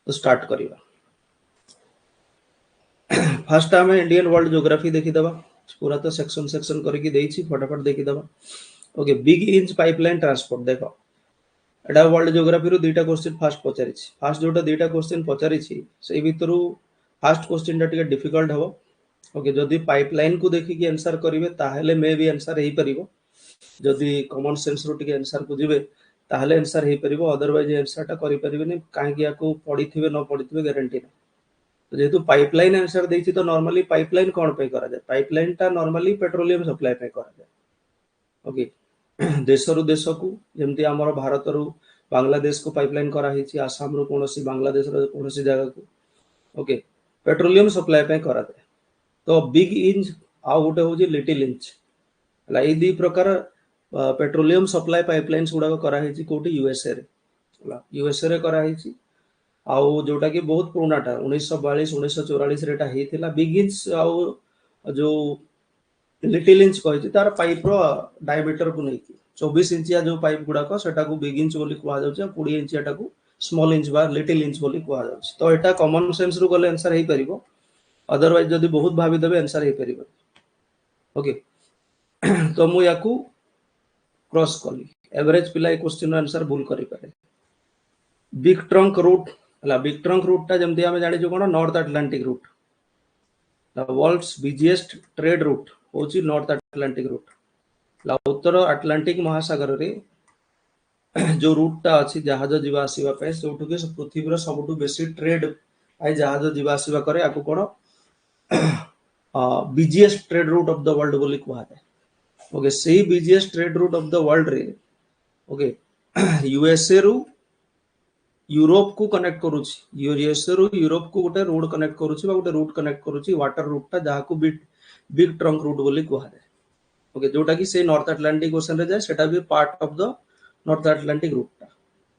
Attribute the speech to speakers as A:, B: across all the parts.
A: तो स्टार्ट करिवा। फर्स्ट आम इंडियन वर्ल्ड ज्योग्राफी देखीदबा पूरा तो सेक्शन सेक्शन करके देइछि फटाफट देखीदबा। Okay big inch pipeline transport देखो एटा वर्ल्ड ज्योग्राफी रो दुईटा क्वेश्चन फास्ट पचारिछि फास्ट जोटा दुईटा क्वेश्चन पचारिछि सेई भितरु फास्ट क्वेश्चन टा टिके डिफिकल्ट हबो। ओके जदि पाइपलाइन को देखिकी आंसर करिवे ताहेले मे भी आंसर हेई परिबो जदि कॉमन सेंस रो टिके आंसर को जिवे ताहेले आंसर हेई परिबो अदरवाइज आंसर टा करि परिबेनी काहेकि याको पढिथिबे न पढिथिबे गारंटी नै। तो जेहेतु पाइपलाइन आंसर देछि तो नॉर्मली पाइपलाइन कोन पे करा जाय पाइपलाइन टा नॉर्मली पेट्रोलियम सप्लाई पे करा जाय। ओके देश रु देश को जेमति हमर भारत रु बांग्लादेश को पाइपलाइन करा हिछि आसाम रु कोनोसी बांग्लादेश रो कोनोसी जगह को ओके पेट्रोलियम सप्लाई पे करा जाय। तो बिग इंच आ गोटे होछि लिटिल इंच ला ए दी प्रकार पेट्रोलियम सप्लाई पाइपलाइन्स गुडा करा हिछि कोठी यूएसए रे ला यूएसए रे करा हिछि आउ जोटा कि बहुत पुरानाटा 1942 1944 रेटा हेतिला बिग इंच आउ जो लिटिल इंच कहि तार पाइप रो डायमीटर को नै 24 इंचिया जो पाइप गुडा को सेटा को बिग इंच बोली कुआ जाउछ 20 इंचियाटा को स्मॉल इंच बा लिटिल इंच बोली कुआ जाउछ। तो एटा कॉमन सेंस रु गले आंसर हेई परिबो अदरवाइज जदि बहुत भाबी देबे आंसर हेई परिबो। ओके तो मु याकू क्रॉस कली एवरेज पिला ए क्वेश्चन आंसर भूल करि पारे। बिग ट्रंक रूट ला बिग ट्रंक रूट टा जेमति हम जानि जो कोन North Atlantic route the world's biggest trade route होची नॉर्थ अटलांटिक रूट ला उत्तर अटलांटिक महासागर रे जो रूट टा अछि जहाज जीवा आसीबा पे सोटु के पृथ्वी रो सबटु बेसी ट्रेड आइ जहाज जीवा आसीबा करे आकु कोन biggest trade route of the world बोली कुहा जाय। ओके सेही biggest trade route of the world रे ओके यूएसए रु यूरोप को कनेक्ट करूची यूएसए रु यूरोप को गोटे रोड कनेक्ट करूची बा गोटे रूट कनेक्ट करूची वाटर रूट टा जहा को बिग ट्रंक रूट बोली कुहा जाय। ओके जोटा कि से नॉर्थ अटलांटिक ओशन रे जाय सेटा भी part of the north Atlantic route टा।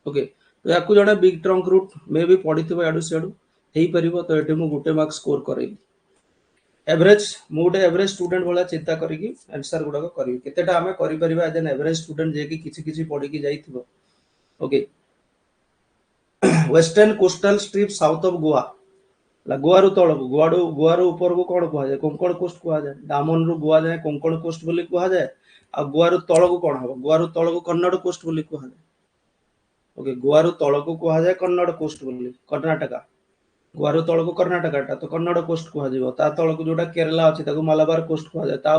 A: ओके तो याकू जडा बिग ट्रंक रूट मे भी पढिथिबो याडू सेडू हेई परिबो तो एटे मु गोटे मार्क स्कोर करेबी। एवरेज मोटे एवरेज स्टूडेंट वाला चिंता करिकी आंसर गुडा को करिवि केतेटा हमें करि परिबा एज एन एवरेज स्टूडेंट जे कि किछि किछि पढि की जाइथिबो। Okay western coastal strip south of Goa ला गोवा रु तळ गोवा रु ऊपर को कोन कुहा जाय कोंकण कोस्ट कुहा जाय दामन रु गोवा जाय कोंकण कोस्ट बोली कुहा जाय आ गोवा रु तळ को कोन हबो गोवा रु तळ को कन्नड़ कोस्ट बोली कुहा जाय। ओके गोवा रु तळ को कुहा जाय कन्नड़ कोस्ट बोली कर्नाटका गोवा रु तळ को कर्नाटका तो कन्नड़ कोस्ट कुहा जिवो ता तळ को जोटा केरला अछि ताको मलाबार कोस्ट कुहा जाय ता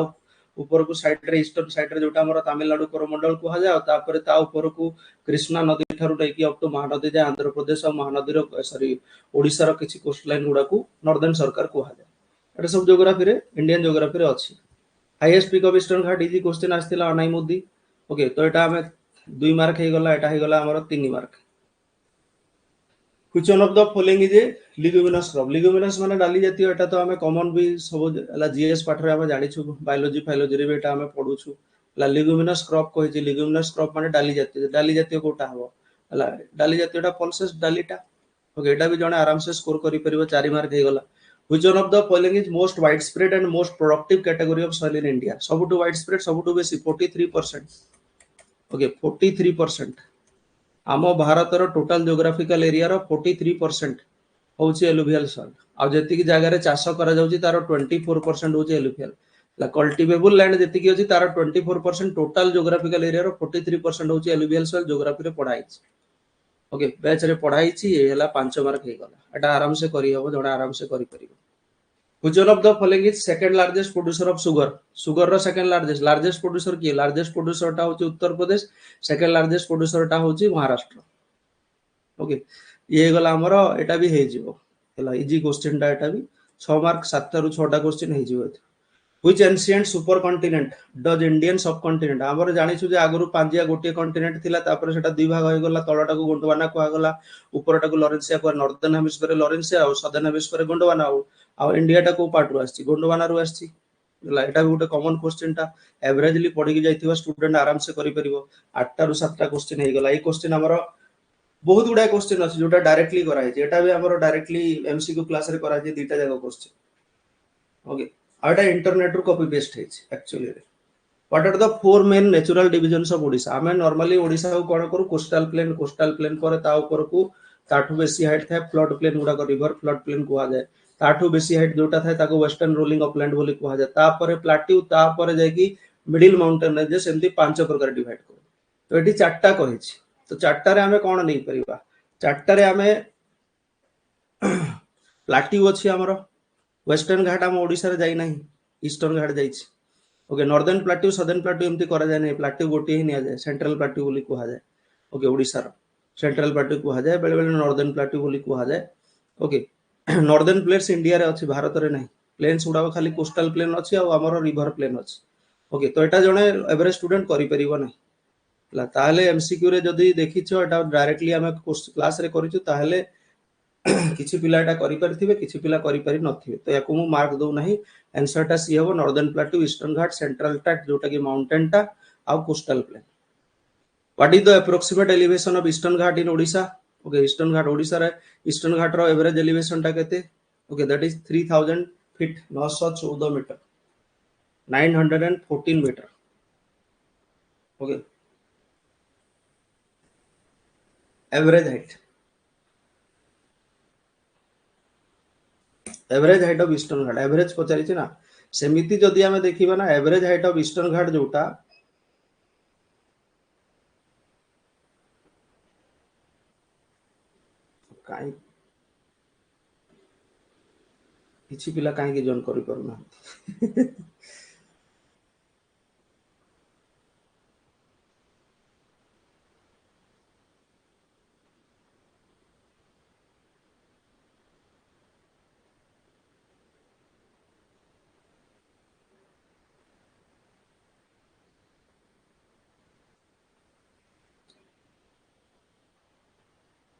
A: ऊपर को साइड रे ईस्टर्न साइड रे जोटा हमर तमिलनाडु कोरोमंडल कुहा जाय ता पर ता ऊपर को कृष्णा नदी थारु लेकी अप टू महानदी जाय आंध्र प्रदेश और महानदी रो सॉरी ओडिसा रो किछि कोस्ट लाइन गुडा को नॉर्दर्न सरकार कुहा जाय। एटा सब ज्योग्राफी रे इंडियन ज्योग्राफी रे अछि। Highest peak of Eastern Ghat easy question आस्थिला अनाई मोदी। ओके तो एटा हमें 2 मार्क हे गला एटा हे गला हमर 3 mark. Which one of the following is a leguminous crop? Leguminous माने डाली जाती है एटा तो हमें कॉमन भी सब ला जीएस पाठ रे हम जानि छु बायोलॉजी फाइलॉजी रे बेटा हमें पढु छु ला leguminous crop कहि छि leguminous crop माने डाली जाती कोटा हबो ला डाली जाती एटा पल्सेस डालीटा। ओके एटा भी जने आराम से स्कोर करि परिबो 4 मार्क हे गला। Which one of the following is most widespread and most productive category of soil in India? सबटु widespread सबटु बेसी 43%। ओके 43% आम भारत रो टोटल ज्योग्राफिकल एरिया रो 43% होची एलुवियल सॉइल आ जेति की जगह रे चाष करा जाउची तारो 24% होची एलुवियल ला कल्टीवेबल लैंड जेति की होची तारो 24% टोटल ज्योग्राफिकल एरिया रो 43% होची एलुवियल सॉइल ज्योग्राफी रे पढाई छी। ओके बैच रे पढाई छी ए हला 5 मार्क हे गला एटा आराम से करी हबो जडा आराम से करी परिबो। Which one of the following is second largest producer of sugar? Sugar row second largest producer की largest producer टा होची Uttar Pradesh second largest producer टा होची महाराष्ट्र। ओके ये गला हमरो एटा भी हे जिवो हला इजी क्वेश्चन टा एटा भी 6 मार्क 7 रु 6 टा क्वेश्चन हे जिवो। Which ancient supercontinent does Indian subcontinent हमर जानि छु जे आगरु पांजिया गोटे कॉन्टिनेंट थिला तापर सेटा दुई भाग होय गला तळटा को गोंडवाना कुआ गला ऊपरटा को लॉरेंसिया को नॉर्दर्न हेमिस्फीयर लॉरेंसिया और सदर्न हेमिस्फीयर गोंडवाना आ इंडिया टा को पार्ट रु आछि गोंडवाना रु आछि ला एटा भी गोटे कॉमन क्वेश्चन टा एवरेजली पढि के जाइथिबा स्टूडेंट आराम से करि परिबो 8 रु 7 टा क्वेश्चन हे गला। ए क्वेश्चन हमर बहुत गुडा क्वेश्चन अछि जोटा डायरेक्टली करा है एटा भी हमर डायरेक्टली एमसीक्यू क्लास रे करा जे दीटा जगह क्वेश्चन। ओके आटा इंटरनेट रो कॉपी पेस्ट है एक्चुअली रे what are the 4 main natural divisions of Odisha हमें नॉर्मली ओडिशा को कोन करू कोस्टल प्लेन पर ता ऊपर को ताठू बेसी हाइट थाए फ्लड प्लेन गुडा रिवर फ्लड प्लेन कुहा जाए ताठू बेसी हाइट जोटा थाए ताको वेस्टर्न रोलिंग अपलैंड बोली कुहा जाए तापर प्लाट्यू तापर जाकी मिडिल माउंटेन रेंजेस एमती पांच प्रकार डिवाइड कर तो एटी चारटा कहिछि तो चारटा रे हमें कोन नै परिबा चारटा रे हमें प्लाट्यू अछि हमरो वेस्टर्न घाट हम ओडिसा रे जाई नाही ईस्टर्न घाट जाईछि okay northern plateau southern plateau एमती करा जाय नै प्लाट्यू गोटी ही निया जाय सेंट्रल प्लाट्यू बोली कुहा जाय ओके ओडिसा रो सेंट्रल प्लाट्यू कुहा जाय बेले बेले नॉर्दर्न प्लाट्यू बोली कुहा जाय ओके नॉर्दर्न प्लेन्स इंडिया रे अछि भारत रे नाही प्लेन्स उडा खाली कोस्टल प्लेन अछि आ हमरो रिवर प्लेन अछि ओके तो एटा जणे एवरेज स्टूडेंट करि परिबो नाही ला ताले एमसीक्यू रे जदी देखिछो एटा डायरेक्टली हम क्लास रे करिछु ताले किछि पिला एटा करि परथिबे किछि पिला करि परि नथिबे तो याकू मु मार्क दउ नाही आंसर टा सी हो northern plateau Eastern Ghat central टा जोटा की माउंटेन टा आ coastal plain what is the approximate elevation of Eastern Ghat in Odisha okay Eastern Ghat Odisha रे ईस्टर्न घाट रो एवरेज एलिवेशन टा केते okay that is 3000 feet 914 metre 914 metre okay average height of Eastern Ghat average पचारिछि ना सेमिति जदि हमें देखिबा ना average height of Eastern Ghat जोटा काई किछि पिला काई के जॉइन करि परना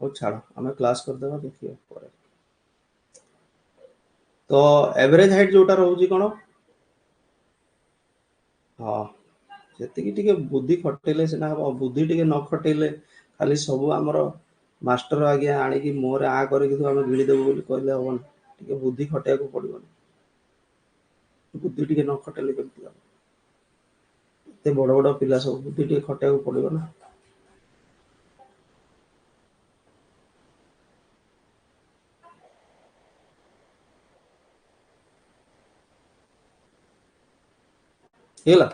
A: ओ छाड़ हमें क्लास कर देबा देखिए पर तो एवरेज हाइट जोटा रहउजी कोन हां जति की टिके बुद्धि खटेले सेना बुद्धि टिके न खटेले खाली सब हमरो मास्टर आगे आनी की मोर आ करे कि हम गिली देबो बोली कहले हवन टिके बुद्धि खटेया को पड़िबो बुद्धि टिके न खटेले केमति एते बड़ बड़ पिला सब बुद्धि टिके खटेया को पड़िबो ना हेला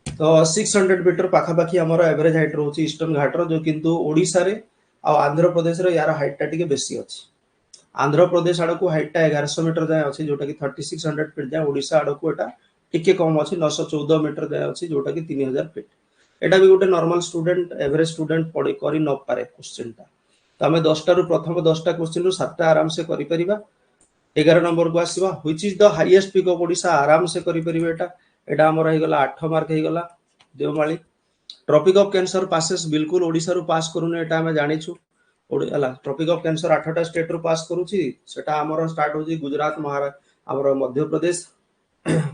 A: तो 600 मीटर पाखा पाखी हमर एवरेज हाइट रहउची ईस्टर्न घाट रो जो किंतु ओडिसा रे आ आंध्र प्रदेश रो यार हाइट टा टिके बेसी अछि आंध्र प्रदेश आड़ को हाइट टा 1100 मीटर जाय अछि जोटा की 3600 फीट जाय ओडिसा आड़ को एटा टिके कम अछि 914 मीटर जाय अछि जोटा की 3000 फीट एटा भी गोटे नॉर्मल स्टूडेंट एवरेज स्टूडेंट पढी करि न पारे क्वेश्चन टा तो हमें 10 टा रु प्रथम 10 टा क्वेश्चन रु 7 टा आराम से करि परिबा 11 नंबर को आसीबा which is the highest peak of Odisha आराम से करि परिबा एटा हमर हे गला 8 मार्क हे गला Deomali tropic of cancer passes बिल्कुल ओडिसा रु पास करूने एटा हमें जानिछु ओडिला ट्रॉपिक ऑफ कैंसर 8 टा स्टेट रु पास करूची सेटा हमर स्टार्ट होजी गुजरात महाराष्ट्र हमर मध्य प्रदेश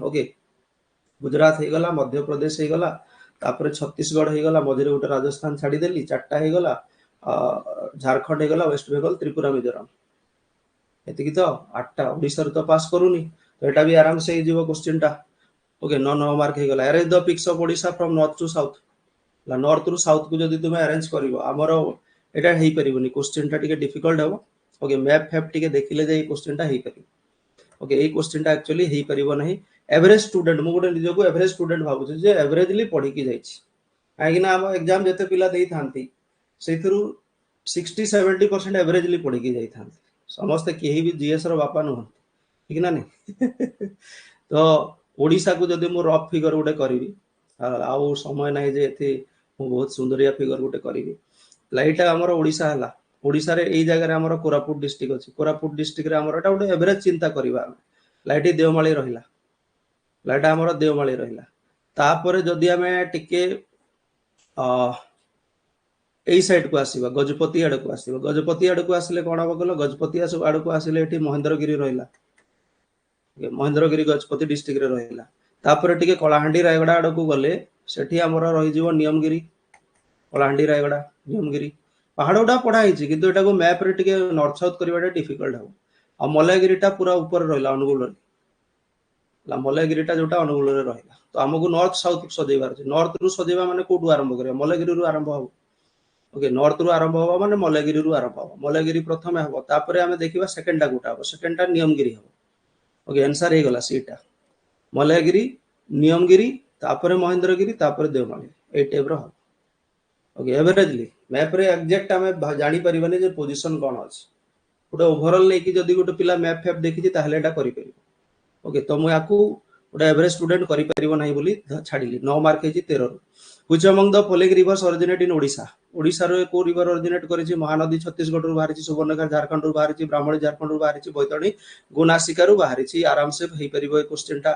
A: ओके गुजरात हे गला मध्य प्रदेश हे गला तापर छत्तीसगढ़ हे गला मझरे उटे राजस्थान छाडी देली चारटा हे गला झारखंड हे गला वेस्ट बंगाल त्रिपुरा मिजोरम एतिकी तो 8 टा ओडिसा रु तो पास करूनी तो एटा भी आराम से जीवो क्वेश्चन टा ओके 9 मार्क हे गला arrange the peaks of Odisha from north to south ला नॉर्थ रु साउथ को जदी तुमे अरेंज करिवो हमरो एटा हेई परिबोनी क्वेश्चन टा टिके डिफिकल्ट हबो ओके मैप फैप टिके देखिले जे क्वेश्चन टा हेई परिबो ओके ए क्वेश्चन टा एक्चुअली हेई परिबो नाही एवरेज स्टूडेंट मु गोटे निजो को एवरेज स्टूडेंट भाबु जे एवरेजली पढी की जाईछि काहे ना हम एग्जाम जते पिला देई थांती सेथरु 60-70% एवरेजली पढी की जाई थांती समस्त केही भी जीएस रो बापा न ठीक ना नहीं तो ओडिसा को जदी मु रफ फिगर उडे करबी आउ समय नाही जे एथि मु बहुत सुंदरिया फिगर उडे करबी लाइटा हमर ओडिसा हला ओडिसा रे एई जगह रे हमर कोरापुट डिस्ट्रिक्ट अछि कोरापुट डिस्ट्रिक्ट रे हमर एटा उडे एवरेज चिंता करबा लाइटी देवमाली रहिला लाइटा हमर देवमाली रहिला तापर जदी हमें टिके एई साइड को आसीबा गजपति आड़ को आसीबा गजपति आड़ को आसिले कोन हबो गलो गजपति आड़ को आसिले एठी महेंद्रगिरी रहिला महेंद्रगिरी गजपति डिस्ट्रिक्ट रे रहिला तापर टिके कलाहांडी रायगड़ा आड़ को गले सेठी हमर रहि जीवो नियमगिरी कलाहांडी रायगड़ा नियमगिरी पहाड़ उडा पढ़ा हिची किंतु एटा को मैप रे टिके नॉर्थ साउथ करबाटा डिफिकल्ट हो आ मलयगिरीटा पूरा ऊपर रहिला अनुगुल रे ला मलयगिरीटा जोटा अनुगुल रे रहिला तो हमकु नॉर्थ साउथ सजेबार छै नॉर्थ रु सजेबा माने कोटु आरंभ करे मलयगिरी रु आरंभ हो ओके नॉर्थ रु आरंभ हवा माने मलयगिरी रु आरंभ हवा मलयगिरी प्रथम हबो तापरे आमे देखिबा सेकंड टा गुटा हबो सेकंड टा नियमगिरी हबो ओके आंसर हे गला सीटा मलयगिरी नियमगिरी तापरे महेंद्रगिरी तापरे देवमाली ए टाइप रो ओके एवरेजली मैप रे एग्जैक्ट आमे जानि परिबने जे पोजीशन कोन अछि गोटे ओवरऑल लेकी जदी गोटे पिला मैप फैप देखि ताहले एटा करि परिबो ओके तो मु याकू गोटे एवरेज स्टूडेंट करि परिबो नाही बोली छाडिली 9 मार्क हे 13 which among the following rivers originate in Odisha Odisha रो को रिवर ओरिजिनेट करिछि महानदी छत्तीसगढ़ रु बाहरिछि सुवर्णरेखा झारखंड रु बाहरिछि ब्राह्मणी झारखंड रु बाहरिछि बैतरणी गोनासिका रु बाहरिछि आराम से हे परिबो ए क्वेश्चन टा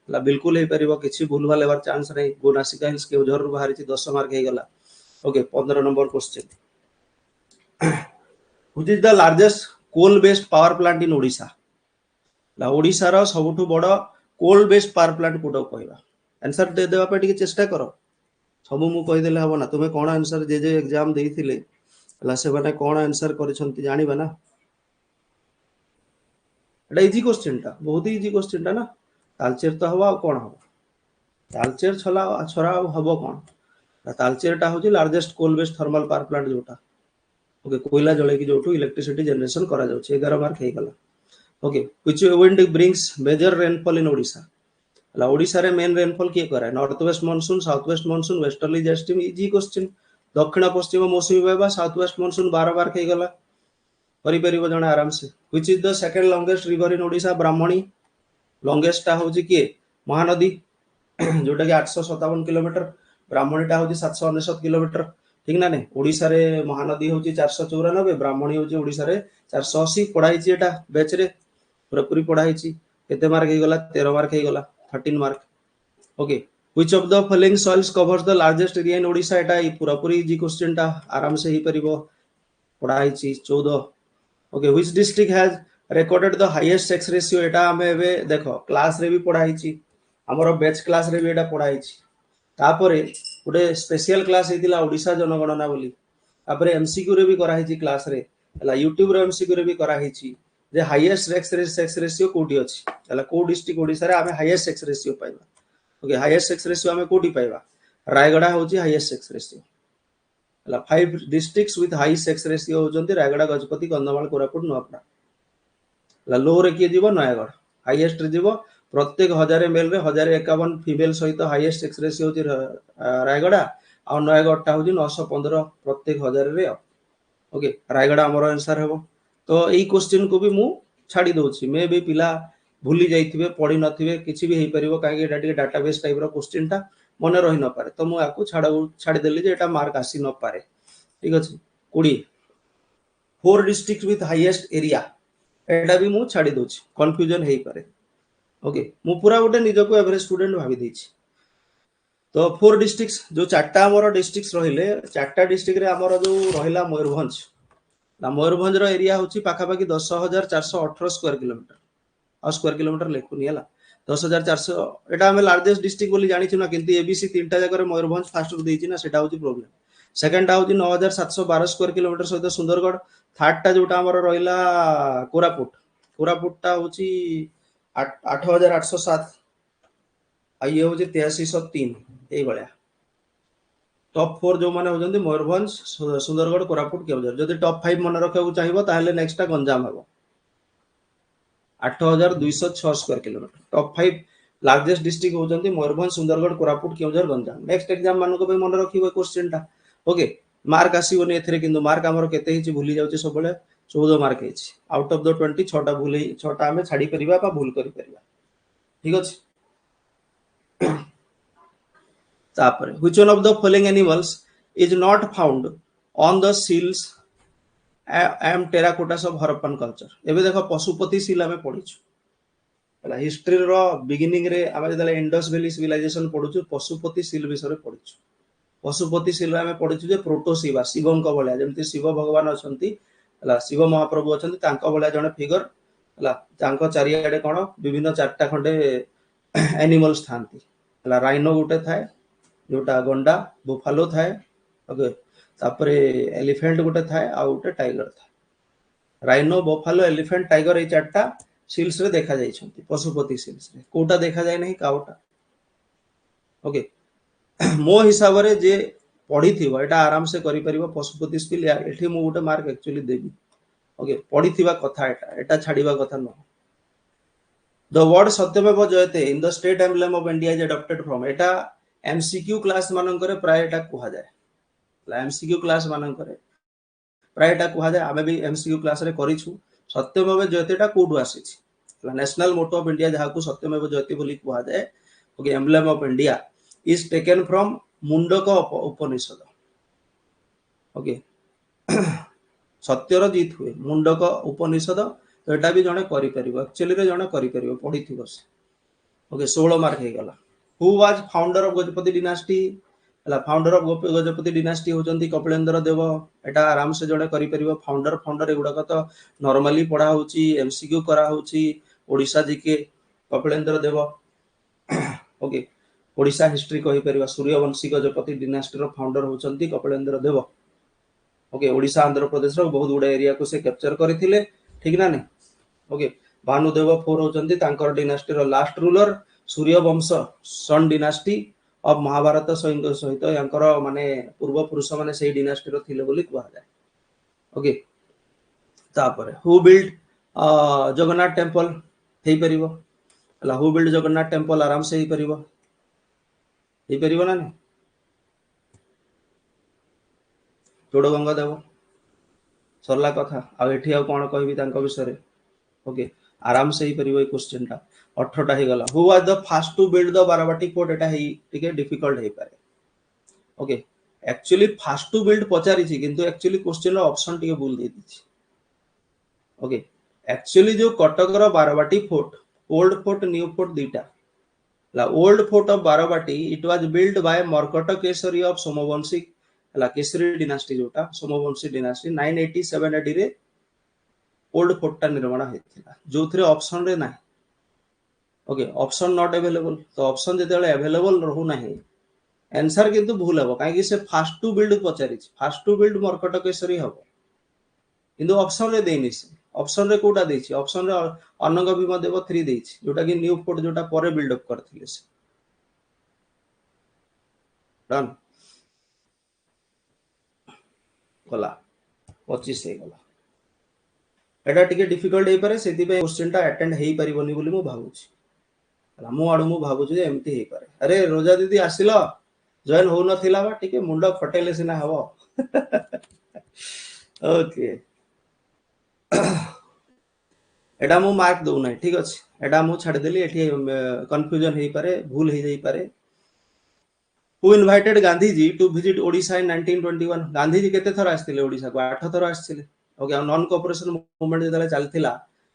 A: ला बिल्कुल हे परिबो किछि भूल भाल लेबार चांस नै गोनासिका हिल्स केउझर रु बाहरिछि 10 मार्क हे गला okay 15 number question which is the largest coal based power plant in Odisha ला ओडिशा रो सबठु बड़ कोल बेस्ड पावर प्लांट कोडो कहबा आंसर दे देबा पे टिके चेष्टा करो सब मु कहि देले हबो ना तुमे कोन आंसर जे एग्जाम देइथिले ला से माने कोन आंसर करिसंती जानिबा ना एटा इजी क्वेश्चन टा बहुत इजी क्वेश्चन टा ना तालचेर तो हवा कोन हबो तालचेर छला छरा हबो कोन तालचेर टा होची largest coal based thermal power plant जोटा ओके कोयला जळे की जोटू इलेक्ट्रिसिटी जनरेशन करा जाउ 11 मार्क हे गला okay which wind brings major rainfall in Odisha ला ओडिशा रे मेन रेनफॉल के करे north west monsoon south west monsoon westerly jet stream easy question दक्षिण पश्चिम मौसुमी वायु साउथ वेस्ट मानसून 12 मार्क हे गला करि परिबो जण आराम से which is the second longest river in Odisha Brahmani longest टा होची के महानदी जोटा कि 857 किलोमीटर ब्राह्मणी टा होची 799 किलोमीटर ठीक ना ने ओडिशा रे महानदी होची 494 ब्राह्मणी होची ओडिशा रे 480 पढाई छि एटा बैच रे पूरा पूरी पढाई छि केते मार्क हे गला 13 मार्क हे गला 13 mark okay which of the following soils covers the largest area in Odisha एटा पूरा पूरी जी क्वेश्चन टा आराम से ही परिबो पढाई छि 14 okay which district has recorded the highest sex ratio एटा हमें एबे देखो क्लास रे भी पढाई छि हमरो बैच क्लास रे भी एटा पढाई छि तापरे गोटे स्पेशल क्लास हेतिला ओडिशा जनगणना बोली तापरे एमसीक्यू रे भी करा हिची क्लास रे हला यूट्यूब रे एमसीक्यू रे भी करा हिची जे हाईएस्ट सेक्स रेशियो कोठी अछि हला को डिस्ट्रिक्ट ओडिशा रे हमें हाईएस्ट सेक्स रेशियो पाइबा ओके हाईएस्ट सेक्स रेशियो हमें कोठी पाइबा रायगड़ा होची हाईएस्ट सेक्स रेशियो हला 5 districts with high sex ratio होजंती रायगड़ा गजपति कंधमाल कोरापुट नुआपड़ा हला लो रे के जीवो नयागढ़ हाईएस्ट रे जीवो प्रत्येक 1000 मेल रे 1051 फीमेल सहित हाईएस्ट सेक्स रेशियो होची रायगड़ा आ नयागढ़ टा होची 915 प्रत्येक 1000 रे ओके रायगड़ा हमर आंसर हेबो तो एई क्वेश्चन को भी मु छाडी दोछि मे बे पिला भूली जाइथिबे पढी नथिबे किछि भी हेई परिबो काहे एटा टिके डाटाबेस टाइप रो क्वेश्चन टा मने रहि न पारे तो मु याकू छाडी देली जे एटा मार्क आसी न पारे ठीक अछि 20 4 डिस्ट्रिक्ट विथ हाईएस्ट एरिया एटा भी मु छाडी दोछि कंफ्यूजन हेई पारे ओके मु पूरा गोटे निजको एवरेज स्टूडेंट भाबी देछि तो 4 डिस्ट्रिक्ट्स जो चारटा हमर डिस्ट्रिक्ट्स रहिले चारटा डिस्ट्रिक्ट रे हमर जो रहिला मयूरभंज ना मयूरभंज रो एरिया होची पाखा पाखी 10418 स्क्वायर किलोमीटर आ स्क्वायर किलोमीटर लेखुनी हला 10400 एटा हम लार्जेस्ट डिस्ट्रिक्ट बोली जानि छु ना किंतु एबीसी तीनटा जगह रे मयूरभंज फर्स्ट रो देछि ना सेटा होची प्रॉब्लम सेकंड टा होची 9712 स्क्वायर किलोमीटर सहित सुंदरगढ़ थर्ड टा जोटा हमर रहिला कोरापुट टा होची 8807 आ ये होची 8303 एई बळ्या टॉप 4 जो माने होजंती मयूरभंज सुंदरगढ़ कोरापुट केउझर जदि टॉप 5 मन रखा को चाहिबो ताहले नेक्स्ट टा गंजाम हबो 8206 square kilometre top 5 largest district होजंती मयूरभंज सुंदरगढ़ कोरापुट केउझर गंजाम नेक्स्ट एग्जाम मान को मन रखिबो क्वेश्चन टा ओके मार्क आसीबोनी एथरे किंतु मार्क हमर केते हिची भूली जाउची सब बळे 14 मार्क हिची आउट ऑफ द 20 6टा भूली 6टा हमें छाडी परिबा बा भूल करि परिबा ठीक अछि तापर which one of the following animals is not found on the seals and terracottas of Harappan culture एबे देखो पशुपति सील हमें पढिछु हला हिस्ट्री रो बिगिनिंग रे आमे जदले इंडस वैली सिविलाइजेशन पढुछु पशुपति सील विषय पढिछु पशुपति सील हमें पढिछु जे प्रोटोसिवा शिवम को बळ्या जेमति शिव भगवान अछंती हला शिव महाप्रभु अछंती तांको बळ्या जने फिगर हला तांको चारियाडे कोन विभिन्न चारटा खंडे एनिमल्स थांती हला राइनो गुटे थाए जोटा गंडा बुफालो थाए ओके तापरे एलिफेंट गुटे थाए आ गुटे टाइगर थाए राइनो बुफालो एलिफेंट टाइगर ए चारटा सील्स रे देखा जाई छंती पशुपति सील्स रे कोटा देखा जाय नहीं काउटा ओके मो हिसाब रे जे पढ़ी थिबो एटा आराम से करि परिबो पशुपति स्किल एठी मु गोटे मार्क एक्चुअली देबी ओके पढ़ी थिबा कथा एटा छाड़ीबा कथा न द वर्ड सत्यमेव जयते in the state emblem of India is adopted from Etah MCQ class मानकर प्राय एटा कुहा जाय एमसीक्यू क्लास मानकर प्राय एटा कुहा जाय आमे भी एमसीक्यू क्लास रे करिछु सत्यमेव जयतेटा कोडु आसीछि नेशनल मोटो ऑफ इंडिया जहा को सत्यमेव जयते बोली कुहा जाय okay emblem of India is taken from Mundaka Upanishad okay सत्यर जीत हुए मुंडक उपनिषद तो एटा भी जने करि परिबो एक्चुअली रे जने करि परिबो पढी थिबो से ओके 16 मार्क हे गला who was founder of Gajapati dynasty हला फाउंडर ऑफ गजपति डिनास्टी होचंती कपिलेंद्र देव एटा आराम से जने करि परिबो फाउंडर फाउंडर एगुडा तो नॉर्मली पढा होची एमसीक्यू करा होची ओडिसा जीके कपिलेंद्र देव ओके ओडिसा हिस्ट्री कहि परिबा सूर्यवंशी गजपति डिनास्टी रो फाउंडर होचंती कपिलेंद्र देव ओके ओडिसा आंध्र प्रदेश रो बहुत गुडा एरिया को से कैप्चर करथिले ठीक ना नहीं ओके भानुदेव फोर होचंती तांकर डिनास्टी रो last ruler Suryavansh sun dynasty of Mahabharata सहित यांकर माने पूर्व पुरुष माने सेही डिनास्टी रो थिले बोली कहवा जाय ओके तापर हु बिल्ड जगन्नाथ टेंपल हेई परिबो हला हु बिल्ड जगन्नाथ टेंपल आराम से हेई परिबो ना नहीं जोड़गंगा देव सरला कथा आ एठी आ कोन कहबी तांको विषय ओके आराम से ही परिबो क्वेश्चन टा 18टा हे गला who was the first to build the Barabati fort एटा हे ठीक डिफिकल्ट हे पारे okay actually first to build पचारी छी किंतु एक्चुअली क्वेश्चन रो ऑप्शन टिके भूल दे दी ओके एक्चुअली जो कटक रो Barabati fort old fort new fort दीटा ला old fort of Barabati it was build by Markata Keshari of Somavamshi ला केसरी डिनास्टी जोटा सोमवंशी डिनास्टी 987 एडी रे ओल्ड फोर्ट टा निर्माण हेतिला जो थरे ऑप्शन रे नाही ओके ऑप्शन नॉट अवेलेबल तो ऑप्शन जेतेले अवेलेबल रहू नाही आंसर किंतु भूल हबो काहे कि से फास्ट टू बिल्ड पचारि फास्ट टू बिल्ड मरकट केसरी हबो किंतु ऑप्शन रे देनी से ऑप्शन रे कोटा देछि ऑप्शन रे अनंग भीम देव 3 देछि जोटा कि न्यू फोर्ट जोटा परे बिल्ड अप करथिले से डन गला 25 हे गला एटा टिके डिफिकल्ट हे पारे सेति पे क्वेश्चन टा अटेंड हेई परिबोनी बोली मु भाबुछि हला मु आडू मु भाबुछि जे एमती हेई पारे अरे रोजा दीदी आसिलो जॉइन हो नथिला बा टिके मुंड फटेले सिना हबो ओके एटा मु मार्क दउ नै ठीक अछि एटा मु छाड़ देली एठी कंफ्यूजन हेई पारे भूल हेई जाई पारे who invited Gandhi ji to visit Odisha in 1921 Gandhi ji केते थर आस्थिले ओडिशा को 8 थर आस्थिले ओके नॉन कोऑपरेशन मूवमेंट जतले चलथिला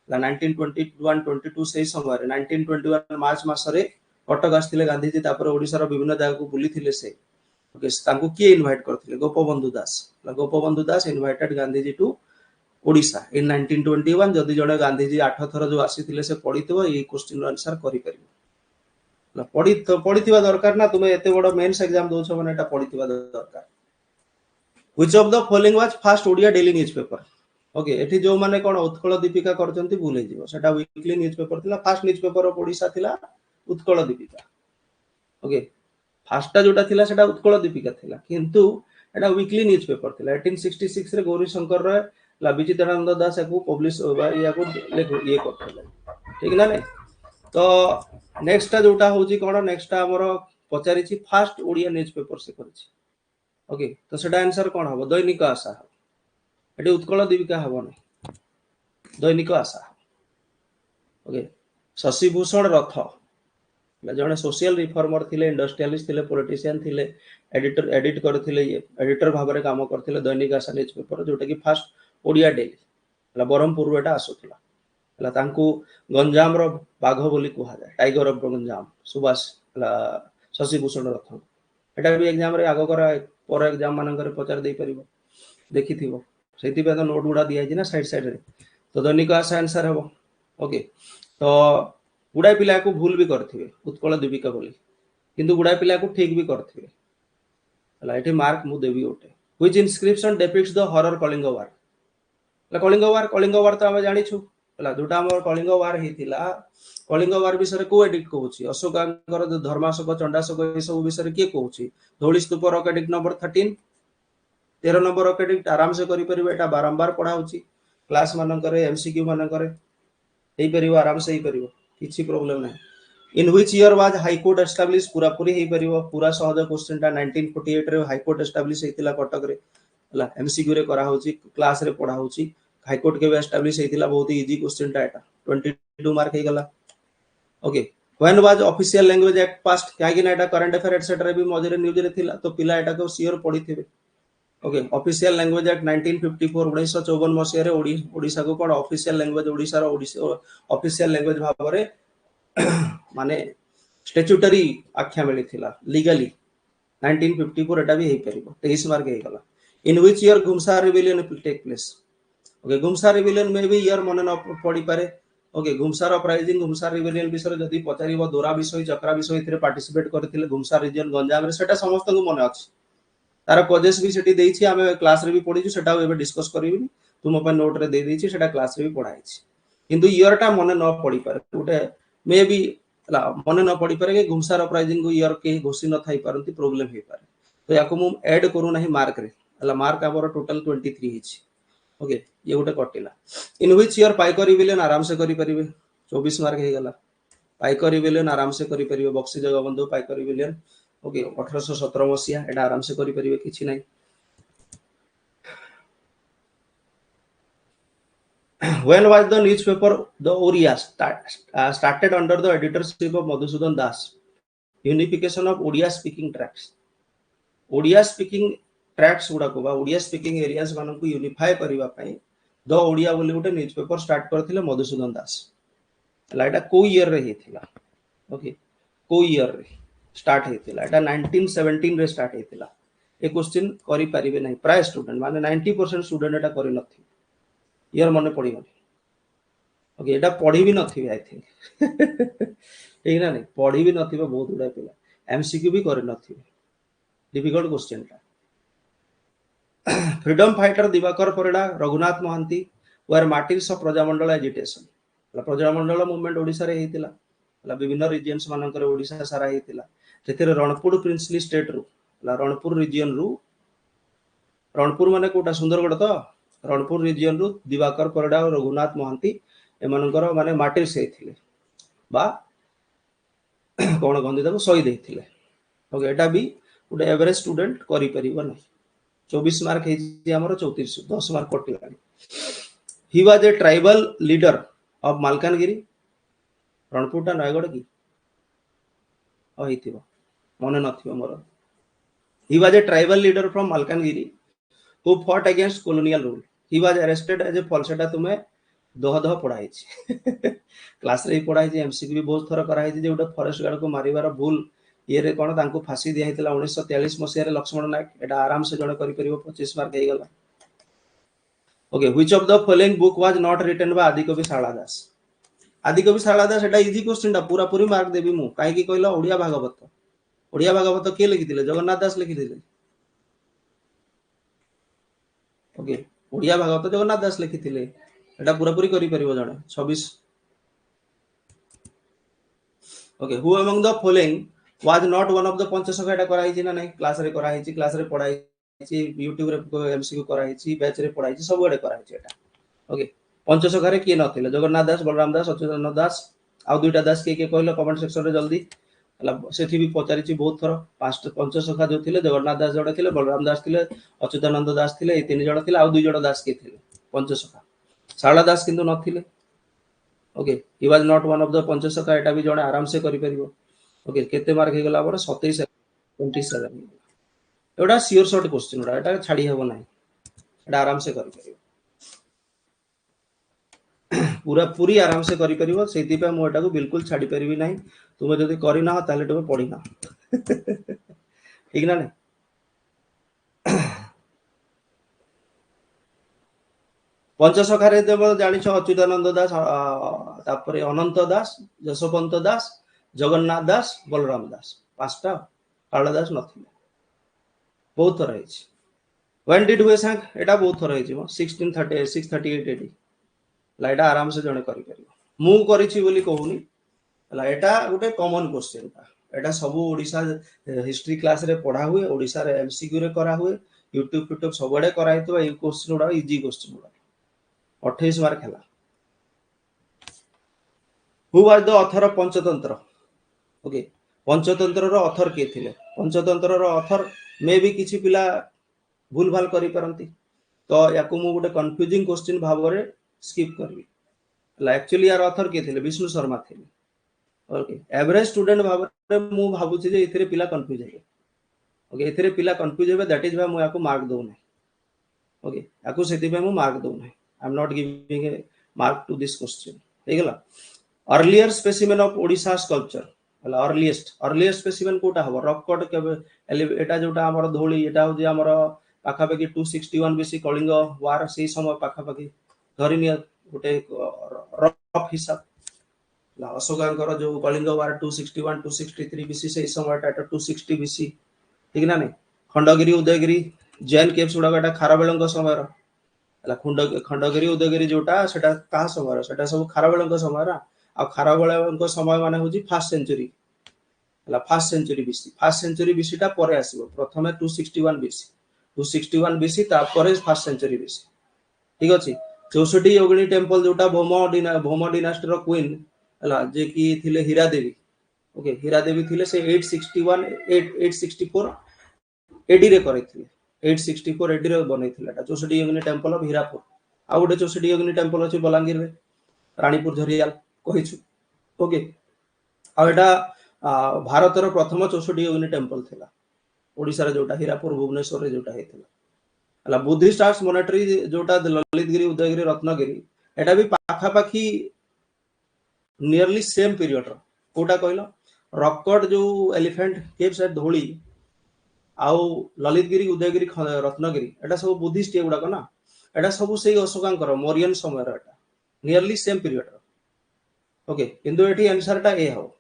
A: 1921 22 से समय रे 1921 मार्च मास रे कटक आस्थिले गांधी जी तापर ओडिसा रो विभिन्न जगह को बुली थिले से ओके तांको के इनवाइट करथिले Gopabandhu Das invited Gandhi ji to Odisha in 1921 जदि जणे गांधी जी 8 थर जो आसीथिले से पढितबो ए क्वेश्चन रो आंसर करि परिबो पढ़िथिबा दरकार ना तुमे एते बड़ मेंस एग्जाम दोछ माने एटा पढ़िथिबा दरकार which of the following was first Odia daily newspaper okay एठी जो माने कोन उत्कल दीपिका करचंती भूल हे जीवो सेटा वीकली न्यूज़पेपर थिला फर्स्ट न्यूज़पेपर ऑफ ओडिशा थिला उत्कल दीपिका ओके फर्स्टटा जोटा थिला सेटा उत्कल दीपिका थिला किंतु एटा वीकली न्यूज़पेपर थिला 1866 रे गौरी शंकर रे विचित्रानंद दास को पब्लिश या को ये करथले ठीक ना ने तो नेक्स्ट टा जोटा होची कोन नेक्स्ट टा हमर पचारि छी फर्स्ट ओडिया न्यूज़पेपर से करछि ओके तो सेटा आंसर कोन हबो दैनिक आशा एटी उत्कल दीपिका हबो नै दैनिक आशा ओके शशि भूषण रथ जने सोशल रिफॉर्मर थिले इंडस्ट्रियलिस्ट थिले पॉलिटिशियन थिले एडिट करथिले एडिटर भाबरे काम करथिले दैनिक आशा न्यूज़पेपर जोटा कि फर्स्ट ओडिया डेली हला बरहमपुर एटा आसुथला हला तांको गंजाम रो बाघ बोली कुहा जाय टाइगर ऑफ गंजाम सुभाष हला शशि भूषण रथ एटा भी एग्जाम रे आगो करा पर एग्जाम मानन करे पचार दे परिबो देखिथिबो सेति पे तो नोट गुडा दिया छि ना साइड साइड रे तो दैनिक आशा आंसर हबो ओके तो गुडाय पिला को भूल भी करथिबे उत्कल दीपिका बोली किंतु गुडाय पिला को ठीक भी करथिबे हला एठी मार्क मु देबी ओटे which inscription depicts the horror Kalinga war Kalinga war तो हम जानि छु ହେଲା जोटा हमर कलिंग वार हेतिला कलिंग वार विषय को एडिक्ट कहूची अशोकांकर धर्माशोक चंडाशोक ए सब विषय के कहूची Dhauli stupa rock edict number 13 13 number rock edict आराम से करि परिबे एटा बारंबार पढ़ा होची क्लास मानकर एमसीक्यू मानकर हेई परिबो आराम से हेई परिबो किछि प्रॉब्लम नै in which year was high court establish पूरा पूरी हेई परिबो पूरा सहज क्वेश्चन ता 1948 रे हाई कोर्ट एस्टैब्लिश हेतिला कटक रे हला एमसीक्यू रे करा होची क्लास रे पढ़ा होची हाई कोर्ट के एस्टैब्लिश हेतिला बहुत इजी क्वेश्चन ता एटा 22 मार्क हे गला okay when was official language act passed काहे कि एटा करंट अफेयर एटसेट्रा भी मझरे न्यूज रे थिला तो पिला एटा को सियोर पढ़ी थिबे ओके ऑफिशियल लैंग्वेज एक्ट 1954 1954 मसिया रे ओडिसा को कोन ऑफिशियल लैंग्वेज ओडिसा रो ऑफिशियल लैंग्वेज भाबरे माने स्टैट्यूटरी आख्या मिली थिला लीगली 1954 एटा भी हे परिबो 23 मार्क हे गला in which year गुमसा rebellion take place okay गुमसा rebellion में भी ईयर मन न पड़ी पारे ओके गुमसा अपराइजिंग गुमसा रिबेलियन विषय जदी पचारिबो दोरा विषय चक्रा विषय इथरे पार्टिसिपेट करथिले गुमसा रीजन गंजाम रे सेटा समस्त को मन अछि तार कॉजेस भी सेठी देइछि आमे क्लास रे भी पढिछु सेटा एबे डिस्कस करिबिनी तुम अपन नोट रे दे देइछि सेटा क्लास रे भी पढाइछि किंतु ईयर टा मन न पड़ी पारे उटे मे बी मन न पड़ी पारे कि गुमसा अपराइजिंग को ईयर के घोषि न थाई पारंती प्रॉब्लम हे पारे तो याको मु ऐड करू नाही मार्क रे हला मार्क हमर टोटल 23 हिछि ओके ये गोटे कटिला इन व्हिच ईयर पाइकर रिबेलियन आराम से करि परिबे 24 मार्क हे गला पाइकर रिबेलियन आराम से करि परिबे बक्सी जगबंधु पाइकर रिबेलियन ओके 1817 मसिया एटा आराम से करि परिबे किछि नै when was the newspaper the Oriya started under the editorship of Madhusudan Das unification of Odia speaking tracts Odia speaking tracts गुडा को बा ओडिया स्पीकिंग एरियाज मानन को यूनिफाई करबा पई द ओडिया बोली गोटे न्यूज़पेपर स्टार्ट करथिले मधुसूदन दास लाइटा को ईयर रे हेथिला ओके को ईयर रे स्टार्ट हेथिला एटा 1917 रे स्टार्ट हेथिला ए क्वेश्चन करि परिबे नै प्राय स्टूडेंट माने 90% स्टूडेंट एटा करि नथि ईयर मने पडिबो ओके एटा पढी भी नथि आई थिंक ठीक ना नै पढी भी नथि बहुत उडा पिला एमसीक्यू भी करि नथि डिफिकल्ट क्वेश्चन ता freedom fighter Dibakar Parida Raghunath Mahanty were martyrs of Prajamandal agitation Prajamandal movement Odisha रे हेतिला विभिन्न रीजन्स मानकर ओडिसा सारा हेतिला जेते रणपुर प्रिंसली स्टेट रु रणपुर रीजन रु रणपुर माने कोटा सुंदरगढ़ तो रणपुर रीजन रु दिवाकर परिडा और रघुनाथ महांती एमानकर माने मार्टिर्स हेतिले बा कोन गंदी ताको शहीद हेतिले ओके एटा भी गोटे एवरेज स्टूडेंट करि परिबो नै 24 मार्क है हमर 34 10 मार्क कटिला he was a tribal leader of Malkangiri रणपुरटा नयगढ़ की हिथिबो मन नथिबो मोर he was a tribal leader from Malkangiri who fought against colonial rule he was arrested as a फॉल्सेटा तुमे दह दह पढ़ाई क्लास रे पढ़ाई एमसीक्यू भी बहुत थर कराई जे उडा फॉरेस्ट गार्ड को मारिवार भूल ये रे कोन तांको फांसी दिया हितला 1943 मसिया रे लक्ष्मण नायक एटा आराम से जण करि परिबो 25 मार्क हे गला okay which of the following book was not written by आदिकवि शारदा दास एटा इजी क्वेश्चन ता पूरा पूरी मार्क देबी मु काहे की कहला ओडिया भागवत के लिखि दिले जगन्नाथ दास लिखि दिले ओके ओडिया भागवत जगन्नाथ दास लिखि दिले एटा पूरा पूरी करि परिबो जण 26 okay who among the following was not one of the Panchasakha एटा कराई छी ना नै क्लास रे पढ़ाई छी YouTube रे एमसीक्यू कराई छी बैच रे पढ़ाई छी सब एडे कराई छी एटा ओके पंचसखा रे के नथिले जगन्नाथ दास बलराम दास अच्युतानंद दास आ दुईटा दास के कहलो कमेंट सेक्शन रे जल्दी हला सेठी भी पचारि छी बहुत थरो पांच पंचसखा जो थिले जगन्नाथ दास जडे थिले बलराम दास थिले अच्युतानंद दास थिले ए तीन जण थिले आ दुई जण दास के थिले पंचसखा शारदा दास किंतु नथिले okay he was not one of the Panchasakha एटा भी जणे आराम से करि परिबो ओके केते मार्क हे गला पर 27 27 एटा सियोर शॉर्ट क्वेश्चन एटा छाडी हेबो नै एटा आराम से करि परिबो पूरा पूरी आराम से करि परिबो सेति पे मो एटा को बिल्कुल छाडी परिबी नै तुमे जदी करि ना ताले तुमे पढी ना ठीक ना नै पंचसखा रे देव जानि छ अच्युतानंद दास तापरे अनंत दास यशवंत दास जगन्नाथ दास बलराम दास पांचटा काला दास नथिले बहुत थर व्हेन डिड हुए सांग एटा बहुत थर 1638 638 एडी एटा आराम से जने करि परिबो मु करिछि बोली कहूनी एटा गोटे कॉमन क्वेश्चन एटा सब ओडिशा हिस्ट्री क्लास रे पढ़ा हुए ओडिशा रे एमसीक्यू रे करा हुए यूट्यूब सबडे करा हितो ए क्वेश्चन उडा इजी क्वेश्चन उडा 28 मार्क हला who was the author of Panchatantra okay Panchatantra रो ऑथर के थिले पंचतंत्र रो ऑथर मे भी किछि पिला भूल भाल करि परंती तो याकू मु गोटे कंफ्यूजिंग क्वेश्चन भाव रे स्किप करबी एक्चुअली यार ऑथर के थिले विष्णु शर्मा थिले ओके एवरेज स्टूडेंट भाव रे मु भाबु छी जे इथरे पिला कंफ्यूज हे ओके इथरे पिला कंफ्यूज हे दैट इज व्हाई मु याकू मार्क दउ नै ओके याकू सेति पे मु मार्क दउ नै I am not giving a mark to this question हे गेला earlier specimen of Odisha sculpture हला अर्लिएस्ट स्पेसिमेन कोटा हबो रॉक कट के एटा जोटा हमर धोली एटा हो जे हमर पाखा पाखी 261 बीसी कलिंग वार से समय पाखा पाखी धरिनिया गोटे रफ हिसाब अशोकांकर जो कलिंग वार 261 263 बीसी से समय 260 बीसी ठीक ना नहीं खंडगिरी उदयगिरी जैन केव्स उडा खारबेलंक समय खंडगिरी उदयगिरी जोटा सेटा का समय सेटा सब खारबेलंक समय आ खारबेलंक समय माने होजी first century first century BC ता परे आसीबो प्रथमे 261 बीसी 261 बीसी ता परे फर्स्ट सेंचुरी बीसी ठीक अछि 64 योगिनी टेंपल जोटा भौम डिनास्टी रो क्वीन हला जे की थिले हीरा देवी ओके हीरा देवी थिले से 864 एडी रे करैथिले 864 एडी रे बनैथिले एटा 64 योगिनी टेंपल ऑफ हीरापुर आ गोटे 64 योगिनी टेंपल अछि बलांगीर रे रानीपुर झरियाल कहिछु ओके आ एटा भारत रो प्रथम 64 योगिनी टेंपल थिला ओडिसा रे जोटा हीरापुर भुवनेश्वर रे जोटा हेथिला हला बुद्धिस्ट आर्ट्स मोनेटरी जोटा ललितगिरी उदयगिरी रत्नगिरी एटा भी पाखा पाखी नियरली सेम पीरियड रो कोटा कहलो रॉककट जो एलिफेंट केव्स एट धोली आउ ललितगिरी उदयगिरी रत्नगिरी एटा सब बुद्धिस्ट एगुडा को ना एटा सब सेही अशोकांकर मौर्यन समय रो एटा नियरली सेम पीरियड रो ओके किंतु एठी आंसर टा ए हो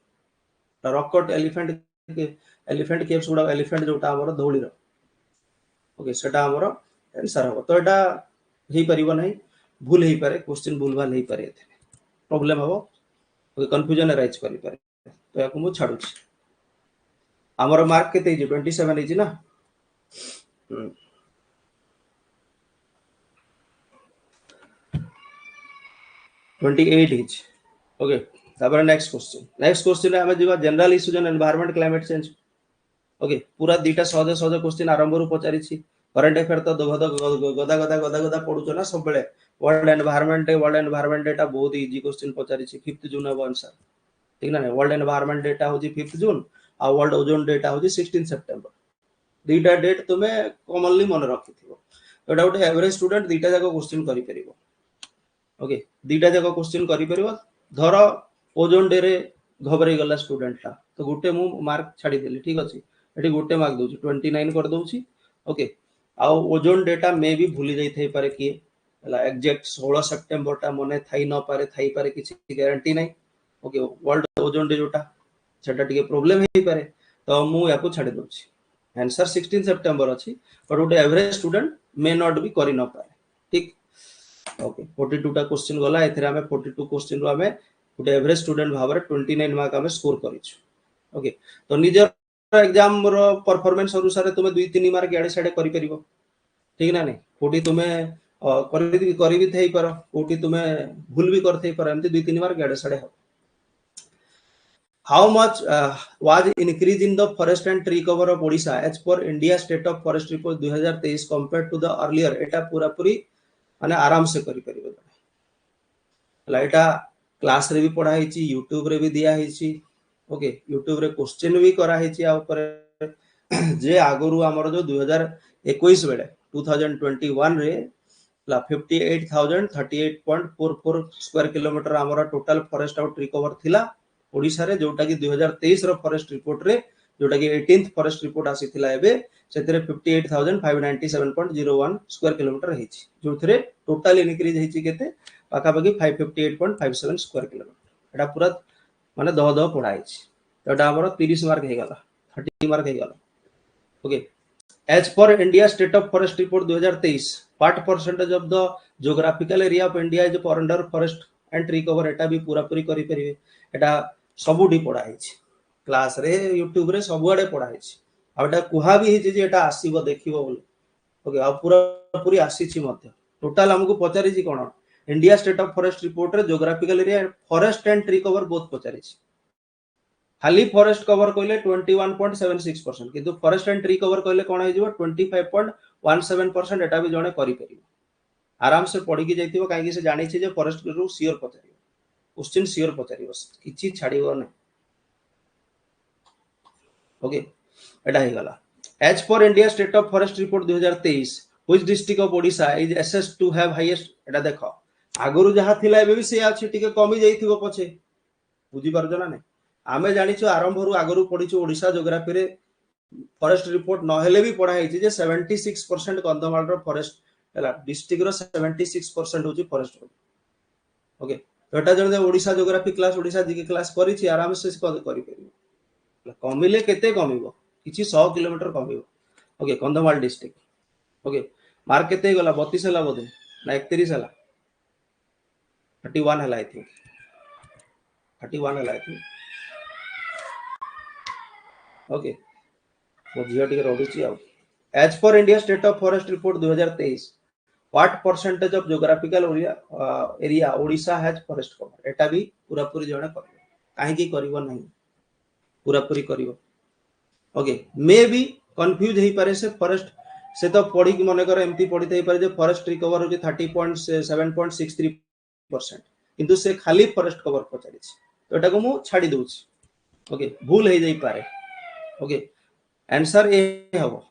A: रॉककट एलिफेंट केव्स गुडा एलिफेंट जोटा हमर धोली रो ओके सेटा हमर आंसर हो तो एटा हेई परिबो नै भूल हेई पारे क्वेश्चन भूल भाल हेई पारे एथे प्रॉब्लम हो ओके कंफ्यूजन राइज करि पारे तो याकू मु छाडू छी हमर मार्क केते हे 27 हे ना 28 हे ओके तापर नेक्स्ट क्वेश्चन रे हमें जीवा general issues and environment climate change okay पूरा दीटा सहज सहज क्वेश्चन आरंभ रु पचारि छी करंट अफेयर तो गदा पढुछ ना सब बेले वर्ल्ड एनवायरनमेंट डेटा बहुत इजी क्वेश्चन पचारि छी 5th जून अब आंसर ठीक ना वर्ल्ड एनवायरनमेंट डेटा होजी 5th जून आ वर्ल्ड ओजोन डेटा होजी 16 सितंबर दीटा डेट तुमे कॉमनली मन रखिथिबो एटा गोटे एवरेज स्टूडेंट दीटा जाको क्वेश्चन करि परिबो ओके दीटा जाको क्वेश्चन करि परिबो धर ओजोन डे रे घबरे गला स्टूडेंट ता तो गुटे मु मार्क छाडी देली ठीक अछि एठी गुटे मार्क दोची 29 कर दोची ओके आ ओजोन डेटा मे भी भूली जाई थई पारे कि हला एग्जैक्ट 16 सितंबर ता मने थाई न पारे थाई पारे किछि गारंटी नै ओके वर्ल्ड ओजोन डे जोटा सेटा टिके प्रॉब्लम हेई पारे तो मु याको छाडी दोची आंसर 16 सितंबर अछि पर गुटे एवरेज स्टूडेंट मे नॉट भी करि न पारे ठीक ओके 42 टा क्वेश्चन गला एथरे हमें 42 क्वेश्चन रो हमें गुटे एवरेज स्टूडेंट भाबरे 29 मार्क हमें स्कोर करिछु ओके तो निजर एग्जाम रो परफॉर्मेंस अनुसार तुमे 2-3 मार्क याडे साडे करि परिबो ठीक ना नै कोठी तुमे करि भी थई पर कोठी तुमे भूल भी करथई पर एमते 2-3 मार्क याडे साडे हो how much was increase in the forest and tree cover of Odisha as per India state of forest report 2023 compared to the earlier एटा पूरा पूरी माने आराम से करि परिबो लाइटा क्लास रे भी पढ़ा हेची YouTube रे भी दिया हेची ओके YouTube रे क्वेश्चन भी करा हेची आ ऊपर जे आगरु हमर जो 2021 बेले 2021 रे ला 58,038.44 स्क्वायर किलोमीटर हमर टोटल फॉरेस्ट आउट रिकवर थिला ओडिसा रे जोटा कि 2023 रो फॉरेस्ट रिपोर्ट रे जोटा कि 18th फॉरेस्ट रिपोर्ट आसी थिला एबे सेतरे 58,597.01 स्क्वायर किलोमीटर हेची जोथरे टोटल इनक्रीज हेची केते पाका पाकी 558.57 स्क्वायर किलोमीटर एटा पूरा माने दह पढ़ा हेची एटा हमर 30 मार्क हे गला 30 मार्क हे गला okay as per India state of forest report 2023 what percentage of the geographical area of India is under forest and tree cover, एटा भी पूरा पूरी करि परिबे। एटा सबुडी पढ़ा हिच क्लास रे यूट्यूब रे सबुआडे पढ़ा हिच आ एटा कुहा भी हिच जे एटा आसीबो देखिबो बोली। ओके आ पूरा पूरी आसीछि मध्य टोटल हमको पचारि छि कोन India state of forest report रे geographical area forest and tree cover both पचारि छि। खाली फॉरेस्ट कवर कहले 21.76% किंतु फॉरेस्ट एंड ट्री कवर कहले कोन हे जिवो 25.17%। एटा भी जणे करि परिबो आराम से पढ़ी की जाइथिबो काहे कि से जानि छि जे फॉरेस्ट रू सियोर पचारिबो क्वेश्चन सियोर पचारिबो किछि छाडिबो नै। ओके एटा हे गला as per India state of forest report 2023 which district of Odisha is assessed to have highest. एटा देखो आगरु जहा थिला एबे भी से आछि टिके कमी जाइथिबो पछे बुझी पारजो ना नै। आमे जानिछु आरंभ रु आगरु पढिछु ओडिशा जियोग्राफी रे फॉरेस्ट रिपोर्ट न हेले भी पढ़ा हिची जे 76% कंधमाल रो फॉरेस्ट हला डिस्ट्रिक्ट रो 76% होची फॉरेस्ट। ओके तो एटा जने Odisha geography class Odisha GK class करिछि आराम से करि परिबो कमिले केते कमिबो किछि 100 किलोमीटर कमिबो। Okay Kandhamal district okay mark केते गला 32 हला बोधे ना 31 हला 31 हला आई थिंक 31 हला आई थिंक। ओके वो झियो टिके रडुची आ as per India state of forest report 2023 what percentage of geographical area Odisha has forest cover. एटा भी पूरा पूरी जणे करबो काहे की करबो नहीं पूरा पूरी करबो। ओके मे बी कंफ्यूज हेई पारे से फॉरेस्ट से तो पढ़ी कि मने कर एमती पढ़ी थई पारे जे फॉरेस्ट रिकवर होची 30.7.63% किंतु से खाली फॉरेस्ट कवर पचारि छी तो एटा को मु छाडी दोछि। ओके भूल हे जाई पारे। ओके आंसर ए हबो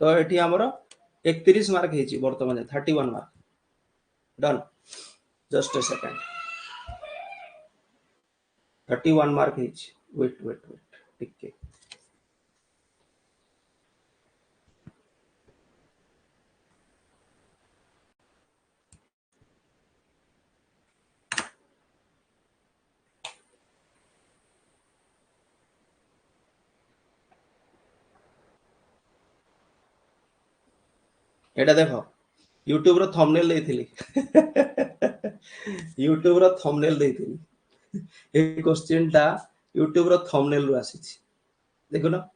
A: तो एठी हमरो 31 मार्क हेची वर्तमान 31 mark done just a second 31 mark हेची वेट ठीक है। एटा देखो यूट्यूब रो थंबनेल देथिली यूट्यूब रो थंबनेल देथिली ए क्वेश्चन टा यूट्यूब रो थंबनेल रु आसीछि देखो ना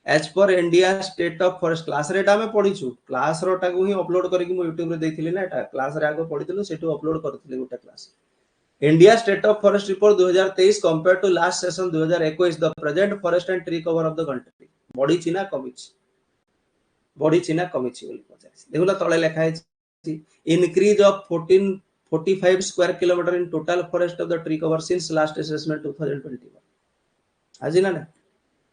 A: as per India state of forest class रे एटा में पढिछु क्लास रो टा को ही अपलोड करिकि मु यूट्यूब रे देथिली ना एटा क्लास रे आगो पढितलु सेटु अपलोड करथिली गोटा class India state of forest report 2023 compare to last session 2021 the present forest and tree cover of the country बॉडी चिना कमिच बॉडी चिना कमिच बोली पचारिस देखुला तळे लेखा है increase of 45 square kilometer in total forest of the tree cover since last assessment 2021 आज ना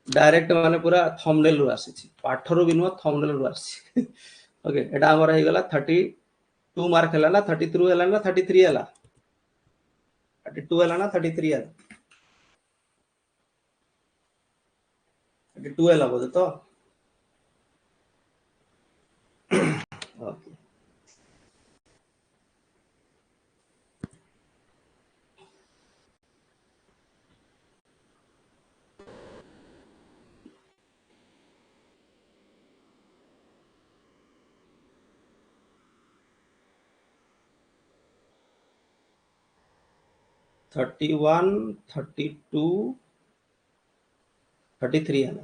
A: डायरेक्ट माने पूरा थंबनेल रु आसी पाठ रु बिनो थंबनेल रु आसी। ओके एटा हमर हे गला 32 मार्क हला ना 33 हला ना 33 हला 32 हला ना 33 हला 32 हला बोले तो ओके 31 32 33 हला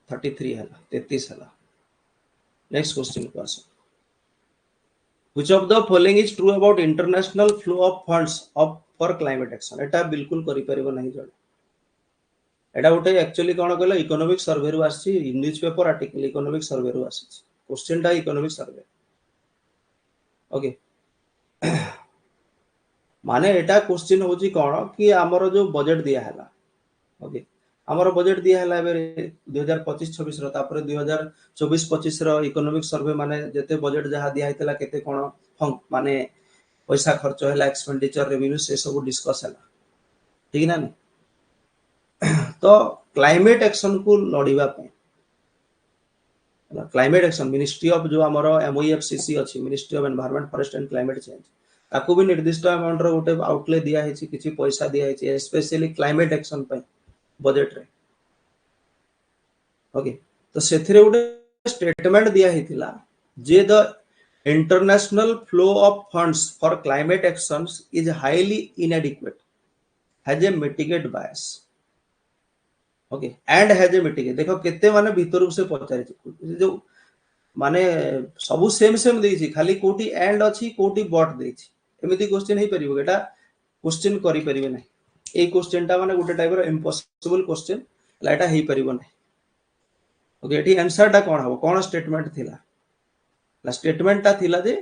A: 33 हला 33 हला। नेक्स्ट क्वेश्चन को आसो which of the following is true about international flow of funds of for climate action। एटा बिल्कुल करि परिबो नहीं जण एटा उठे एक्चुअली कोन कहला इकोनॉमिक सर्वे रु आसी न्यूज़पेपर आर्टिकल इकोनॉमिक सर्वे रु आसी क्वेश्चन टा इकोनॉमिक सर्वे। ओके माने एटा क्वेश्चन होची कोन कि हमर जो बजट दिया हला ओके हमर बजट दिया हला बे 2025-26 रो तापर 2024-25 रो इकोनॉमिक सर्वे माने जते बजट जहा दिया हितला केते कोन माने पैसा खर्च हला एक्सपेंडिचर रेवेन्यू से सब डिस्कस हला ठीक ना तो क्लाइमेट एक्शन को लड़ीबा पे क्लाइमेट एक्शन मिनिस्ट्री ऑफ जो हमर एमओईएफसीसी अछि ministry of environment forest and climate change ताको भी निर्दिष्ट अमाउंट रो गोटे आउटले दिया हिची किछि पैसा दिया हिची स्पेशली क्लाइमेट एक्शन पे बजट रे। ओके तो सेथिरे गोटे स्टेटमेंट दिया हिथिला जे the international flow of funds for climate actions is highly inadequate has a mitigate bias okay and has a mitigate देखो केते माने भीतर से पचारि जो माने सबु सेम सेम देछि खाली कोठी एंड अछि कोठी बट देछि एमिति क्वेश्चन हे परिबो एटा क्वेश्चन करि परिबे नै ए क्वेश्चन टा माने गुटे टाइप रो इम्पॉसिबल क्वेश्चन लाइटा हे परिबो नै ओके एठी आंसर टा कोन हबो कोन स्टेटमेंट थिला ला स्टेटमेंट टा थिला जे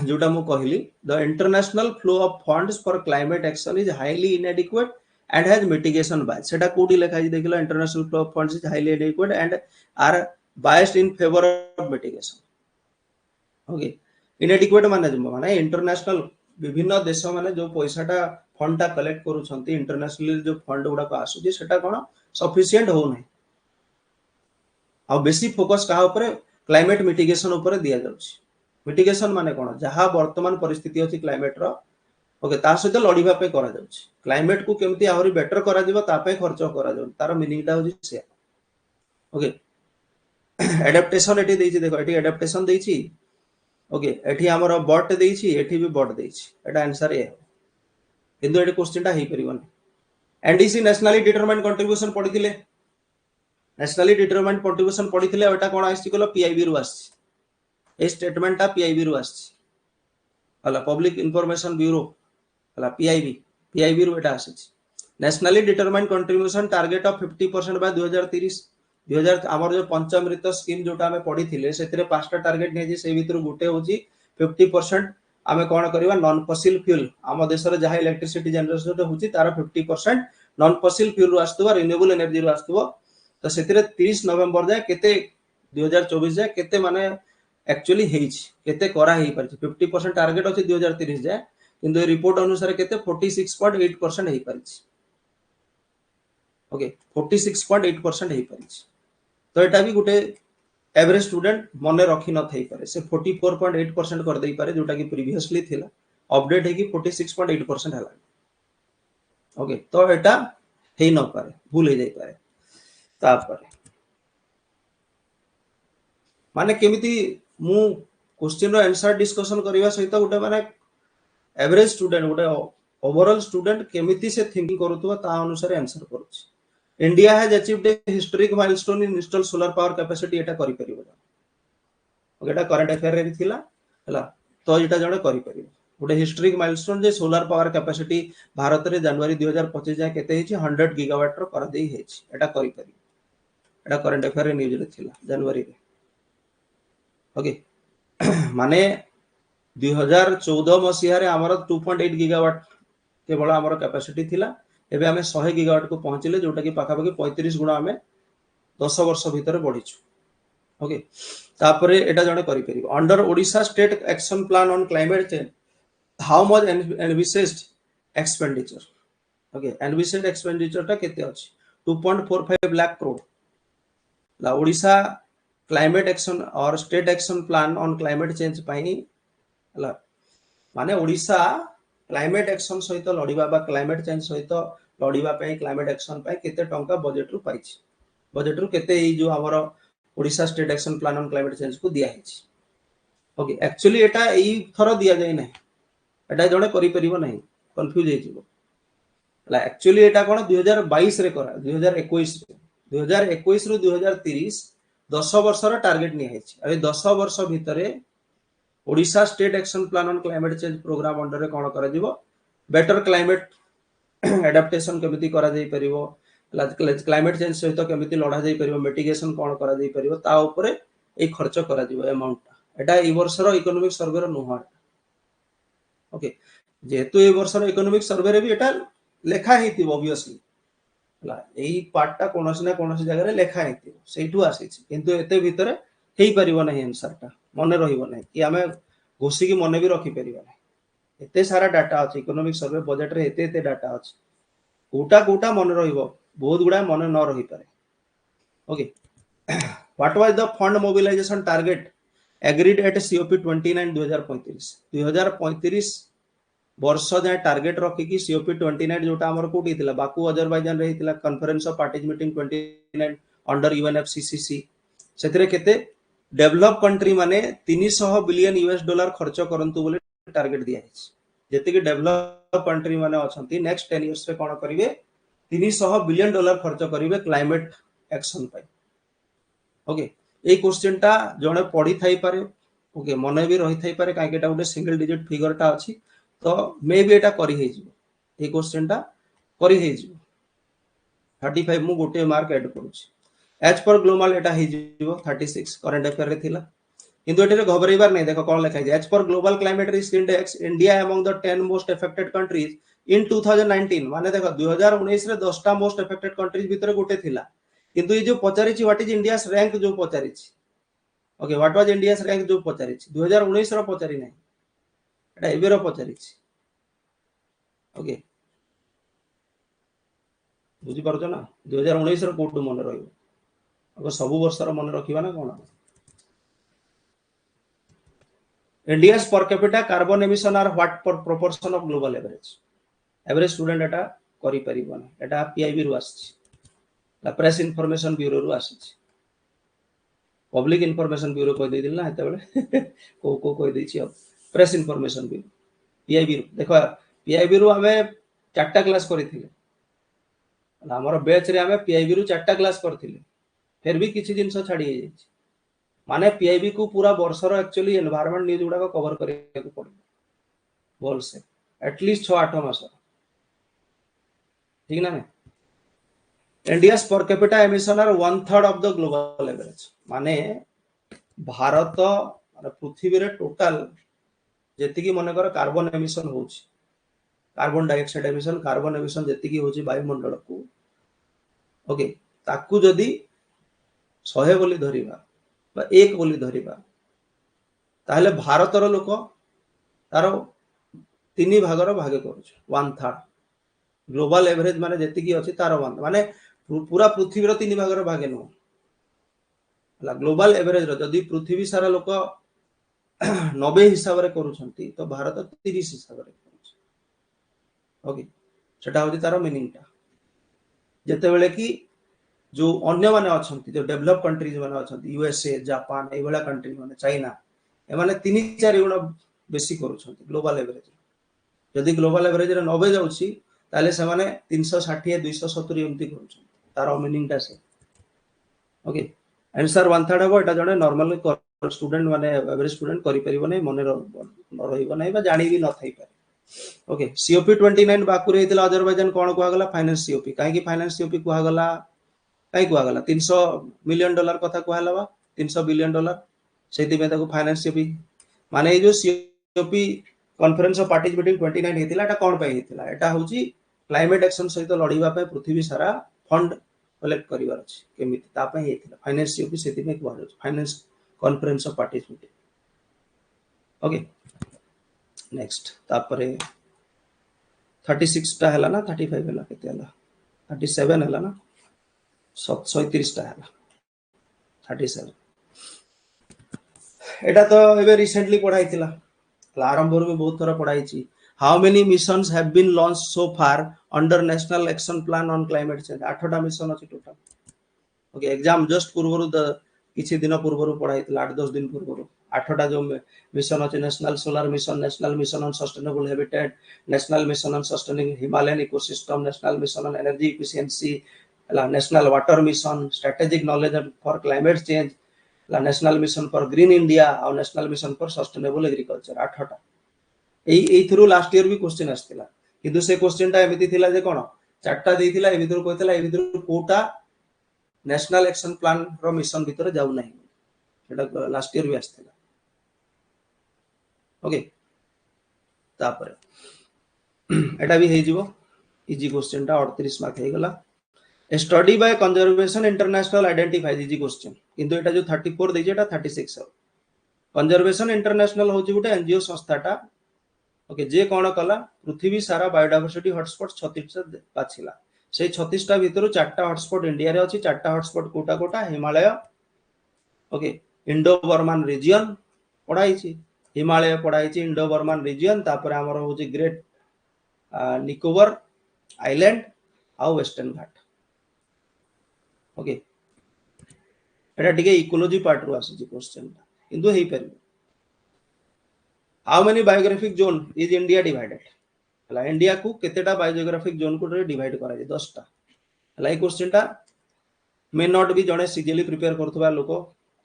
A: जोटा मु कहली the international flow of funds for climate action is highly inadequate and has mitigation bias सेटा कोडी लेखा जी देखिलो international flow of funds is highly inadequate and are biased in favour of mitigation okay inadequate माने international विभिन्न देश माने जो पैसाटा फंड टा कलेक्ट करूछंती इंटरनेशनली जो फंड गुडा को आसु जे सेटा कोन सफिशिएंट हो नै आ बेसी फोकस कहा ऊपर क्लाइमेट मिटिगेशन ऊपर दिया जाउछि मिटिगेशन माने कोन जहां वर्तमान परिस्थिति अछि क्लाइमेट रो ओके ता सहित लड़ीबा पे करा जाउछि क्लाइमेट को केमती आहुरी बेटर करा दिबो ता पे खर्च करा जाउ तार मीनिंग ता होछि से ओके एडाप्टेशन एठी देछि देखो एठी एडाप्टेशन देछि ओके एठी हमर बट देछि एठी भी बट देछि एटा आंसर ए किंतु एठी क्वेश्चन ता हेइ परिबो नै एनडीसी नेशनली डिटरमाइंड कंट्रीब्यूशन पढिथिले नेशनली डिटरमाइंड कंट्रीब्यूशन पढिथिले एटा कोन आछि कलो पीआईबी रु आछि ए स्टेटमेंट ता पीआईबी रु आछि हला पब्लिक इंफॉर्मेशन ब्यूरो हला पीआईबी रु एटा आछि nationally determined contribution target of 50% by 2030 2000 हमर जो पंचमृत स्कीम जोटा हमें पढिथिले सेतिरे पांचटा टारगेट नै जे से भितर गुटे होची 50% आमे कोन करबा नॉन फॉसिल फ्यूल हम देश रे जहा इलेक्ट्रिसिटी जनरेशन होची तार 50% नॉन फॉसिल फ्यूल रु आस्तबा रिन्यूएबल एनर्जी रु आस्तबो तो सेतिरे 30 नवंबर जाय केते 2024 जाय केते माने एक्चुअली हेइछ केते करा हेइ परछि 50% टारगेट अछि 2030 जाय किंतु रिपोर्ट अनुसार केते 46.8% हेइ परछि ओके 46.8% हेइ परछि तो एटा भी गुटे एवरेज स्टूडेंट मने रखी न थई पारे से 44.8% कर देई पारे जोटा कि प्रीवियसली थिला अपडेट है कि 46.8% हला ओके तो एटा हेइ न पारे भूल हे जाई पारे तापर माने केमिति मु क्वेश्चन रो आंसर डिस्कशन करबा सहित गुटे माने एवरेज स्टूडेंट गुटे ओवरऑल स्टूडेंट केमिति से थिंकिंग करूतबा ता अनुसार आंसर करूछ India has achieved a historic milestone in install solar power capacity एटा करि परिबो ओके एटा करंट अफेयर रे भी थिला हला तो एटा जणे करि परिबो गुटे हिस्टोरिक माइलस्टोन जे सोलर पावर कैपेसिटी भारत रे जनवरी 2025 जा केते हिची 100 गीगावाट रो कर देई हेची एटा करि परिबो एटा करंट अफेयर रे न्यूज रे थिला जनवरी रे ओके माने 2014 मसिया रे हमर 2.8 गीगावाट केवल हमर कैपेसिटी थिला एबे हमें 100 गीगावाट को पहुंचले जोटा कि पाखा पाखी 35 गुणा हमें 10 वर्ष भीतर बढ़िछु ओके तापरे एटा जणे करि परिबो under Odisha state action plan on climate change how much envisaged expenditure okay envisaged expenditure ता केते अछि 2.45 लाख करोड़ ला ओडिशा क्लाइमेट एक्शन और state action plan on climate change पाई हला माने ओडिशा क्लाइमेट एक्शन सहित लड़ीबा बा क्लाइमेट चेंज सहित लड़ीबा पे क्लाइमेट एक्शन पे केते टंका बजट रु पाइछि बजट रु केते ई जो हमर Odisha state action plan on climate change को दिया हिछि ओके एक्चुअली एटा ई थरो दिया जाय नै एटा जणे करि परिबो नै कंफ्यूज हे जिवो ला एक्चुअली एटा कोन 2022 रे करा 2021 रु 2030 10 वर्ष रो टारगेट नि हिछि अबे 10 वर्ष भितरे Odisha state action plan on climate change programme under रे कोन करा जिवो बेटर क्लाइमेट एडाप्टेशन केमिति करा जाई परिबो क्लाइमेट चेंज सहित केमिति लड़ा जाई परिबो मिटिगेशन कोन करा जाई परिबो ता ऊपर ए खर्च करा जिवो अमाउंट एटा ई वर्ष रो इकोनॉमिक सर्वे रो नुहा ओके जेतु ए वर्ष रो इकोनॉमिक सर्वे रे भी एटा लेखा हेति ऑब्वियसली ला एई पार्ट कोनोसी ना कोनोसी जगह रे लेखा हेति सेइठु आसी किंतु एते भितरे हेई परिबो नै आंसर ता मने रहिबो नै कि हमें घोसी की मने भी रखी परिबो नै एते सारा डाटा अछि इकोनॉमिक सर्वे बजट रे एते डाटा अछि कोटा कोटा मने रहिबो बहुत गुडा मने न रहि पारे okay what was the fund mobilisation target agreed at COP 29 2035 वर्ष जाय टारगेट रखी कि सीओपी 29 जोटा हमर कोठी थिला बाकू अजरबैजान रे थिला conference of parties meeting 29 under UNFCCC सेथिरे केते डेवलप कंट्री माने 300 बिलियन यूएस डॉलर खर्च करंतु बोले टारगेट दिया है जेते कि डेवलप कंट्री माने अछंती नेक्स्ट 10 इयर्स रे कोन करिवे 300 बिलियन डॉलर खर्च करिवे क्लाइमेट एक्शन पाई ओके ए क्वेश्चन टा जणे पढी थाई पारे ओके मने भी रही थाई पारे काहे एटा गोटे सिंगल डिजिट फिगर टा अछि तो मे बी एटा करी हे जिवो ए क्वेश्चन टा करी हे जिवो 35 मु गोटे मार्क ऐड करूची एज पर ग्लोबल एटा हे जिवो 36 करंट अफेयर रे थिला किंतु एटे घबरेबार नहीं देखो कौन लिखा है as per global climate risk index India among the 10 most affected countries in 2019 माने देखो 2019 रे 10 टा मोस्ट अफेक्टेड कंट्रीज भीतर गोटे थिला किंतु ये जो पचारिछि व्हाट इज इंडियास रैंक जो पचारिछि okay what was India's rank जो पचारिछि 2019 रो पचारि नहीं एटा एबे रो पचारिछि ओके बुझी पारछो ना 2019 रो कोड मन रहइबो अगर सब वर्ष रो मन रखिबा ना कोन India's per capita carbon emission are what proportion of global average? Average student एटा करि परिबो ना एटा पीआईबी रु आछि ला प्रेस इंफॉर्मेशन ब्यूरो रु आछि पब्लिक इंफॉर्मेशन ब्यूरो कहि देदिल ना एते बेले को कहि दैछि अब प्रेस इंफॉर्मेशन ब्यूरो पीआईबी देखो पीआईबी रु हमें चारटा क्लास करिथिले हमर बैच रे हमें पीआईबी रु चारटा क्लास करथिले फिर भी किछि दिन छाडी हे जाछि माने पीआईबी को पूरा वर्षर एक्चुअली एनवायरनमेंट न्यूज गुडा कवर करने को पड़े बोल से एटलीस्ट 6-8 मास ठीक ना India per capita emission are 1/3 of the global average माने भारत माने पृथ्वी रे टोटल जेति की मन कर कार्बन एमिशन होची carbon dioxide emission carbon emission जेति की होची वायुमंडल को ओके ताकू जदी 100 बोली धरिबा एक बोली धरिबा ताहले भारतर लोक तार 3 भागर भागे करूछ 1/3 ग्लोबल एवरेज माने जेति की अछि तार 1 माने पूरा पृथ्वी रो 3 भागर भागे न हला ग्लोबल एवरेज रो जदी पृथ्वी सारा लोक 90 हिसाब रे करूछंती तो भारत 30 हिसाब रे करूछ ओके सेटा होती तार मीनिंग टा जेते बेले की जो अन्य माने अछंती जो डेवलप कंट्रीज माने अछंती यूएसए जापान ए वाला कंट्री माने चाइना ए माने 3-4 गुण बेसी करूछंती ग्लोबल एवरेज जदी ग्लोबल एवरेज रे 90 जाउची ताले से माने 360 270 एमती करूछंती तार मीनिंग ता से ओके आंसर 1/3 हो एटा जने नॉर्मल स्टूडेंट माने एवरेज स्टूडेंट करि परिबो नै मने रहिबो नै बा जानि भी न थाई पारे ओके सीओपी 29 बाकुरे हेतिला अजरबैजान कोन कुआ गला फाइनेंस सीओपी काहे की फाइनेंस सीओपी कुआ गला काई कुआ गला 300 मिलियन डॉलर कथा कुआ हला 300 बिलियन डॉलर सेति में ताको फाइनेंस सीओपी माने ए जो COP conference of parties meeting 29 हेतिला एटा कोन पे हेतिला एटा होची क्लाइमेट एक्शन सहित लड़ीबा पे पृथ्वी सारा फंड कलेक्ट करिवार अछि केमिति ता पे हेतिला फाइनेंस सीओपी सेति में कुआ अछि finance conference of parties meeting okay next तापरे 36 टा हला ना 35 हला केते हला 37 हला ना 37 टा हला 37 एटा तो एबे रिसेंटली पढाई थिला आरंभ रे बहुत थरा पढाई छी how many missions have been launch so far under national action plan on climate change 8टा मिशन अछि टोटल ओके एग्जाम जस्ट पूर्वरु द किछि दिन पूर्वरु पढाई थिला 8-10 दिन पूर्वरु 8टा जो मिशन अछि national solar mission national mission on sustainable habitat national mission on sustaining Himalayan ecosystem national mission on energy efficiency national water mission strategic knowledge for climate change national mission for green India और national mission for sustainable agriculture 8टा एई through last year भी question आस्थिला किंतु से question टा एमिति थिला जे कोन चारटा देइथिला ए भितर कहथिला ए भितर कोटा नेशनल एक्शन प्लान रो मिशन भितर जाउ नाही सेटा लास्ट ईयर भी आस्थिला ओके तापर एटा भी हे जिवो इजी क्वेश्चन टा 38 मार्क हे गला A study by Conservation International identifies easy question किंतु एटा जो 34 देजे एटा 36 हो कंजर्वेशन इंटरनेशनल होची गुटे एनजीओ संस्थाटा ओके जे कोन कला पृथ्वी सारा बायोडायवर्सिटी हॉटस्पॉट 36 बाछिला से 36 टा भितरु 4टा हॉटस्पॉट इंडिया रे अछि 4टा हॉटस्पॉट कोटा कोटा Himalaya okay Indo Burman region पढाई छी हिमालय पढाई छी इंडो बर्मन रीजन तापर हमर होची ग्रेट निकोबर आइलैंड आ वेस्टर्न घाट ओके एटा टिके इकोलॉजी पार्ट रो आसी क्वेश्चन किंतु हेई परिबो how many biographic zone is India divided हला इंडिया को केतेटा बायोजियोग्राफिक जोन को डिवाइड करा जे 10 टा हला ए क्वेश्चन टा मे नॉट बी जणे सीजीएली प्रिपेयर करथबा लोक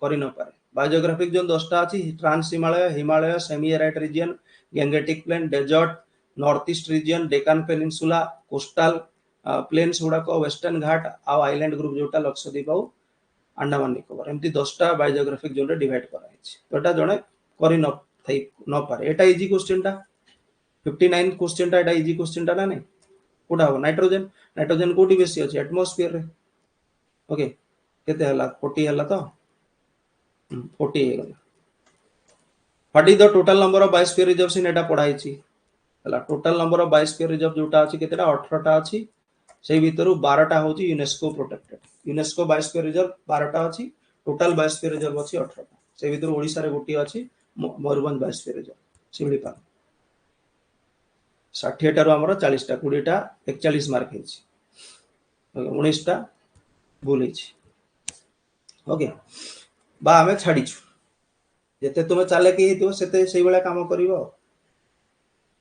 A: करि न पारे बायोजियोग्राफिक जोन 10 टा अछि trans Himalaya Himalaya semi arid region Gangetic plain desert north east region Deccan peninsula coastal plains गुडा को वेस्टर्न घाट आ आइलैंड ग्रुप जोटा लक्षद्वीप आ अंडमान निकोबार एमती 10 टा बायोजियोग्राफिक जोन रे डिवाइड करा हिच तो एटा जणे करि न थई न पारे एटा इजी क्वेश्चन टा 59 क्वेश्चन टा एटा इजी क्वेश्चन टा ना नै कोडा हो नाइट्रोजन नाइट्रोजन कोटी बेसी अछि एटमॉस्फेयर रे ओके केते हला 40 हला तो 40 हे गला what is the total number of biosphere reserves इन एटा पढाई छी हला total number of biosphere reserve जोटा अछि केतेटा 18 टा अछि सेही भितरु 12 टा होची UNESCO protected UNESCO biosphere reserve 12 टा अछि टोटल बायोस्फीयर रिजर्व अछि 18 टा सेही भितरु ओडिसा रे गोटी अछि मयूरभंज बायोस्फीयर रिजर्व सिमलीपाल 60 टा रो हमर 40 टा 20 टा 41 मार्क हेछि 19 टा भूल हेछि ओके बा हमें छाड़ी छु जेते तुमे चाले कि हेतियो सेते सेही बेला काम करिवो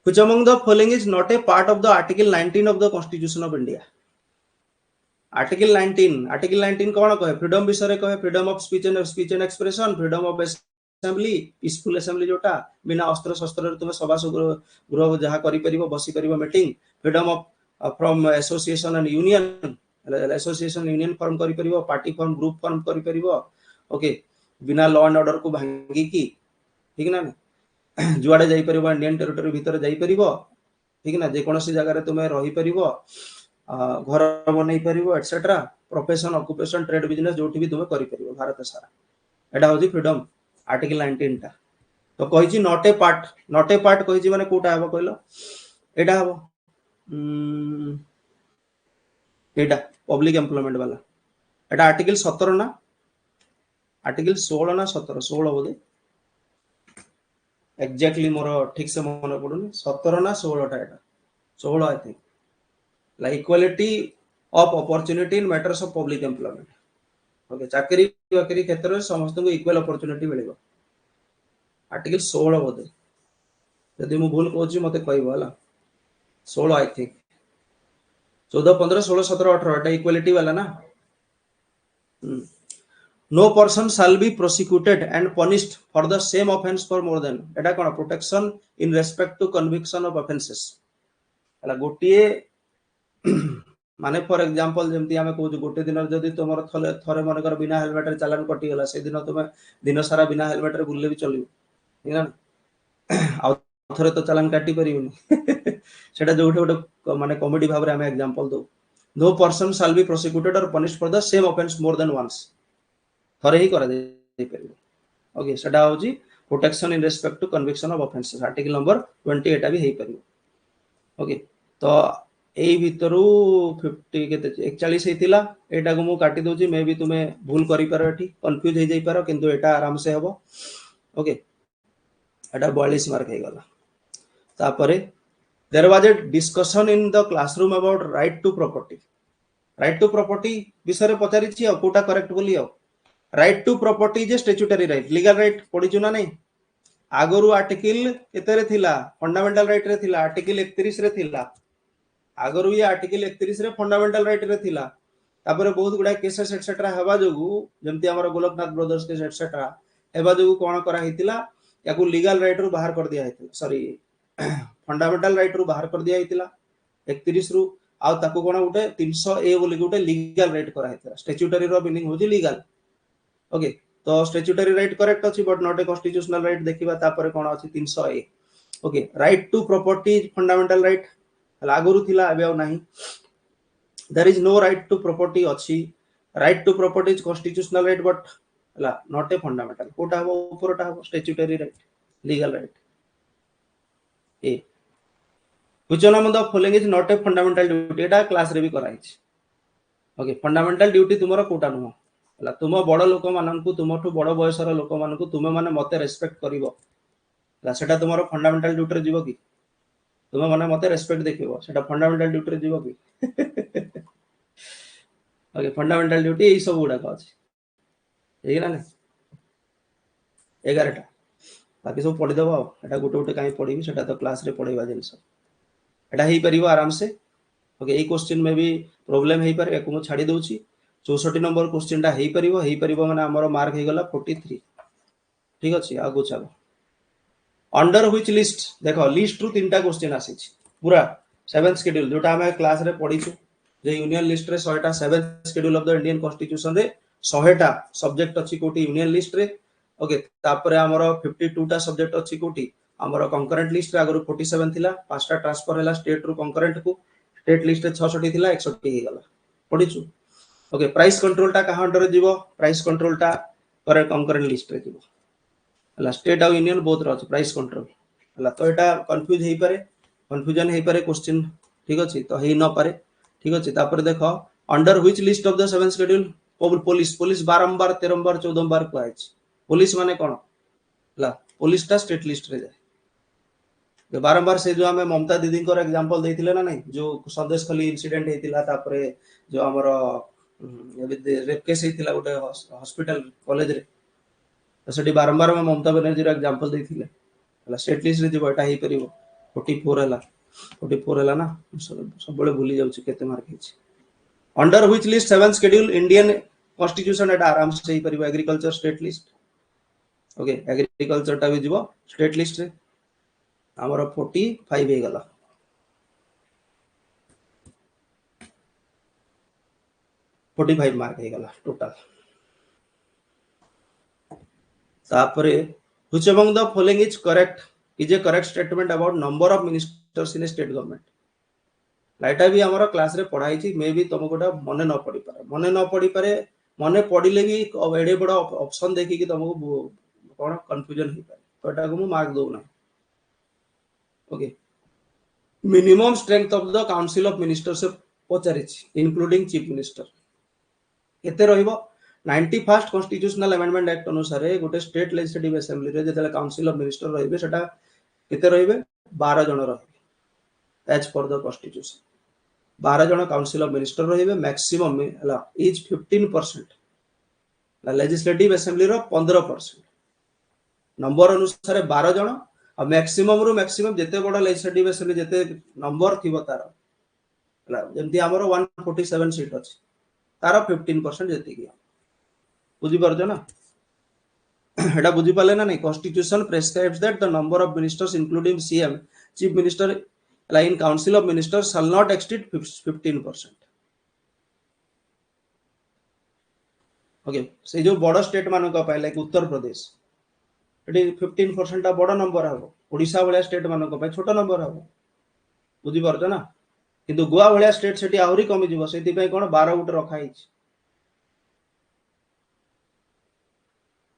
A: which among the following is not a part of the article 19 of the constitution of india article 19 कौन कहे फ्रीडम विषय कहे freedom of speech and expression freedom of assembly peaceful assembly जोटा बिना अस्त्र शस्त्र तुम सभा गृह जहाँ करि परिबो बसी परिबो meeting freedom of from association and union association union form करि परिबो पार्टी फॉर्म ग्रुप फॉर्म करि परिबो ओके बिना लॉ एंड ऑर्डर को भांगी की ठीक ना जुआड़े जाई परिबो इंडियन टेरिटरी भीतर जाई परिबो ठीक ना जे कोनोसी जगह रे तुमे रही परिबो घर बनै परिबो etcetera profession occupation trade business जोठी भी तुमे करि परिबो भारत सारा एटा होजी फ्रीडम आर्टिकल 19 टा तो कहिची नॉट ए पार्ट कहिची माने कोटा हबो कहलो एटा हबो एटा पब्लिक एम्प्लॉयमेंट वाला एटा आर्टिकल 17 ना आर्टिकल 16 ना 17 16 बोले एग्जैक्टली मोर ठीक से मन पड़ुनी 17 ना 16 टा एटा 16 I think like equality of opportunity in matters of public employment okay चाकरी बाकरी क्षेत्र में समस्त को इक्वल अपॉर्चुनिटी मिलेगा आर्टिकल 16 बोधे यदि मु भूल कहूँ मत कहब है 16 आई थिंक 14 15 16 17 18 एटा इक्वालिटी वाला ना no person shall be prosecuted and punished for the same offence for more than एटा कोन protection in respect to conviction of offences हला गोटिए माने फॉर एग्जांपल जेमती हमें कहू गोटे दिन जदि तुमर थरे मन कर बिना हेलमेट रे चालान कटि गला से दिन तुम दिन सारा बिना हेलमेट रे बुलले भी चलियो ठीक ना आ थरे तो चालान काटी परिबनी सेटा जोठे गोटे माने कॉमेडी भाव रे हमें एग्जांपल दो no person shall be prosecuted और punished for the same offence more than once थरे ही करा दे परिबो ओके सेटा होजी protection in respect to conviction of offences article number 20 एटा भी हेई परिबो ओके तो एई भितरु 50 केते 41 हेतिला एटा को मु काटी दोची मे भी तुमे भूल करि पारो एठी कंफ्यूज हे जाई पारो किंतु एटा आराम से हबो ओके एटा 42 मार्क हे गला तापरे there was a discussion in the classroom about right to property विषय पचारि छी कोटा करेक्ट बोली right to property is a statutory right legal right पढी छु ना नहीं आगरु आर्टिकल केते रे थिला फंडामेंटल राइट रे थिला आर्टिकल 31 रे थिला आगरु ये आर्टिकल 31 रे फंडामेंटल राइट रे थिला तापरे बहुत गुडा केसेस एटसेट्रा हेबा जोगु जेमति हमर गोलकनाथ ब्रदर्स केस एटसेट्रा हेबा जोगु कोन करा हितिला याकू लीगल राइट रू बाहर कर दिया हितिला सॉरी फंडामेंटल राइट रू बाहर कर दिया हितिला 31 रू आ ताकू कोन उठे 300 ए बोली उठे लीगल राइट करा हितिला स्टैट्यूटरी रो मीनिंग होजी लीगल ओके तो स्टैट्यूटरी राइट करेक्ट अछि but not a constitutional right देखिबा तापरे कोन अछि 300 A okay right to property is fundamental right लागुरु थिला अबे नाही there is no right to property अछि right to property is constitutional right but ला नॉट ए फंडामेंटल कोटा हो ऊपरटा हो स्टैट्यूटरी राइट लीगल राइट ए which one among the following is not a fundamental duty Etah class रे भी कराई छी ओके फंडामेंटल ड्यूटी तुमरो कोटा नुह ला तुम बड़ लोक माननकु तुमठु बड़ बयसर लोक माननकु तुमे माने मते रेस्पेक्ट करिवो ला सेटा तुमरो फंडामेंटल ड्यूटी रे जीवो की तुम माने मते रेस्पेक्ट देखिबो सेटा फंडामेंटल ड्यूटी रे जीवो की ओके फंडामेंटल ड्यूटी ए सब गुडा अछि ठीक ना 11टा बाकी सब पढ़ी दबो एटा गोटे गोटे काई पढ़ीबी सेटा तो क्लास रे पढ़ेबा जिंस एटा ही परिबो आराम से ओके ए क्वेश्चन में भी प्रॉब्लम हे पारे एको मु छाडी दोची 64 नंबर क्वेश्चन टा हे परिबो माने हमर मार्क हे गला 43 ठीक अछि आगु चलो अंडर व्हिच लिस्ट देखो लिस्ट रु तीनटा क्वेश्चन आसी पूरा 7th शेड्यूल जोटा हमें क्लास रे पढ़ी छु जे यूनियन लिस्ट रे 100टा 7th schedule of the Indian constitution रे 100टा सब्जेक्ट अछि कोटी यूनियन लिस्ट रे ओके तापरे हमर 52 टा सब्जेक्ट अछि कोटी हमर कंकरेंट लिस्ट रे अगर 47 थिला पांचटा ट्रांसफर हैला स्टेट रु कंकरेंट को स्टेट लिस्ट रे 66 थिला 61 हे गला पढ़ी छु ओके प्राइस कंट्रोल टा कहा अंडर जीवो प्राइस कंट्रोल टा करे कंकरेंट लिस्ट रे जीवो हला स्टेट और यूनियन बोथ रह प्राइस कंट्रोल हला तो एटा कंफ्यूज हे पारे कंफ्यूजन हे पारे क्वेश्चन ठीक अछि तो हे न पारे ठीक अछि तापर देखो under which list of the 7th schedule police police बारंबार 13 बार 14 बार कहै छै पुलिस माने कोन हला पुलिस टा स्टेट लिस्ट रे जाय जो बारंबार से जो हमें ममता दीदी को एग्जांपल देथिले ना नहीं जो संदेश खली इंसिडेंट हेतिला तापरे जो हमर रेप केस हेतिला गोटे हॉस्पिटल कॉलेज रे तो सेठी बारंबार में ममता बनर्जी रो एग्जांपल देथिले हला स्टेट लिस्ट रे जो एटा हे परिबो 44 हला 44 हला ना सब बळे भूली जाउ छी केते मार्क हेछि under which list 7th schedule Indian constitution एटा आराम से हे परिबो agriculture state list okay agriculture टा भी जीवो स्टेट लिस्ट रे हमर 45 हे गला 45 मार्क हे गला टोटल तापरे which among the following is correct is a correct statement about number of ministers in a state government लाइटा भी हमारा क्लास रे पढ़ाई छी मे भी तुमको मने न पड़ी पारे मने पढ़िले भी एडे बड़ा ऑप्शन देखि कि तुमको कोन कंफ्यूजन हे पारे तो एटा को मु मार्क दो ना okay minimum strength of the council of ministers पचारि छी इंक्लूडिंग चीफ मिनिस्टर केते रहिबो 91st कॉन्स्टिट्यूशनल अमेंडमेंट एक्ट अनुसार गोटे स्टेट लेजिस्लेटिव असेंबली रे जेतले काउंसिल ऑफ मिनिस्टर रहिबे सेटा केते रहिबे 12 जन रहिबे एज पर द कॉन्स्टिट्यूशन 12 जन काउंसिल ऑफ मिनिस्टर रहिबे मैक्सिमम हला इज 15% ला लेजिस्लेटिव असेंबली रो 15% नंबर अनुसार 12 जन आ मैक्सिमम रु मैक्सिमम जेते बडा लेजिस्लेटिव असेंबली जेते नंबर थिबो तार हला जेंति हमरो 147 सीट अछि तार 15% जेति कि बुझी परजो ना एटा बुझी पाले ना नहीं constitution prescribes that the number of ministers including CM chief minister in council of ministers shall not exceed 15% okay से जो बड़ स्टेट मानक पाए लाइक उत्तर प्रदेश एटी 15% टा बड़ नंबर हबो ओडिसा वाला स्टेट मानक पाए छोट नंबर हबो बुझी परजो ना किंतु गोवा वाला स्टेट सेठी आहुरी कमी जीवो सेति पय कोन 12 गुट रखा हिच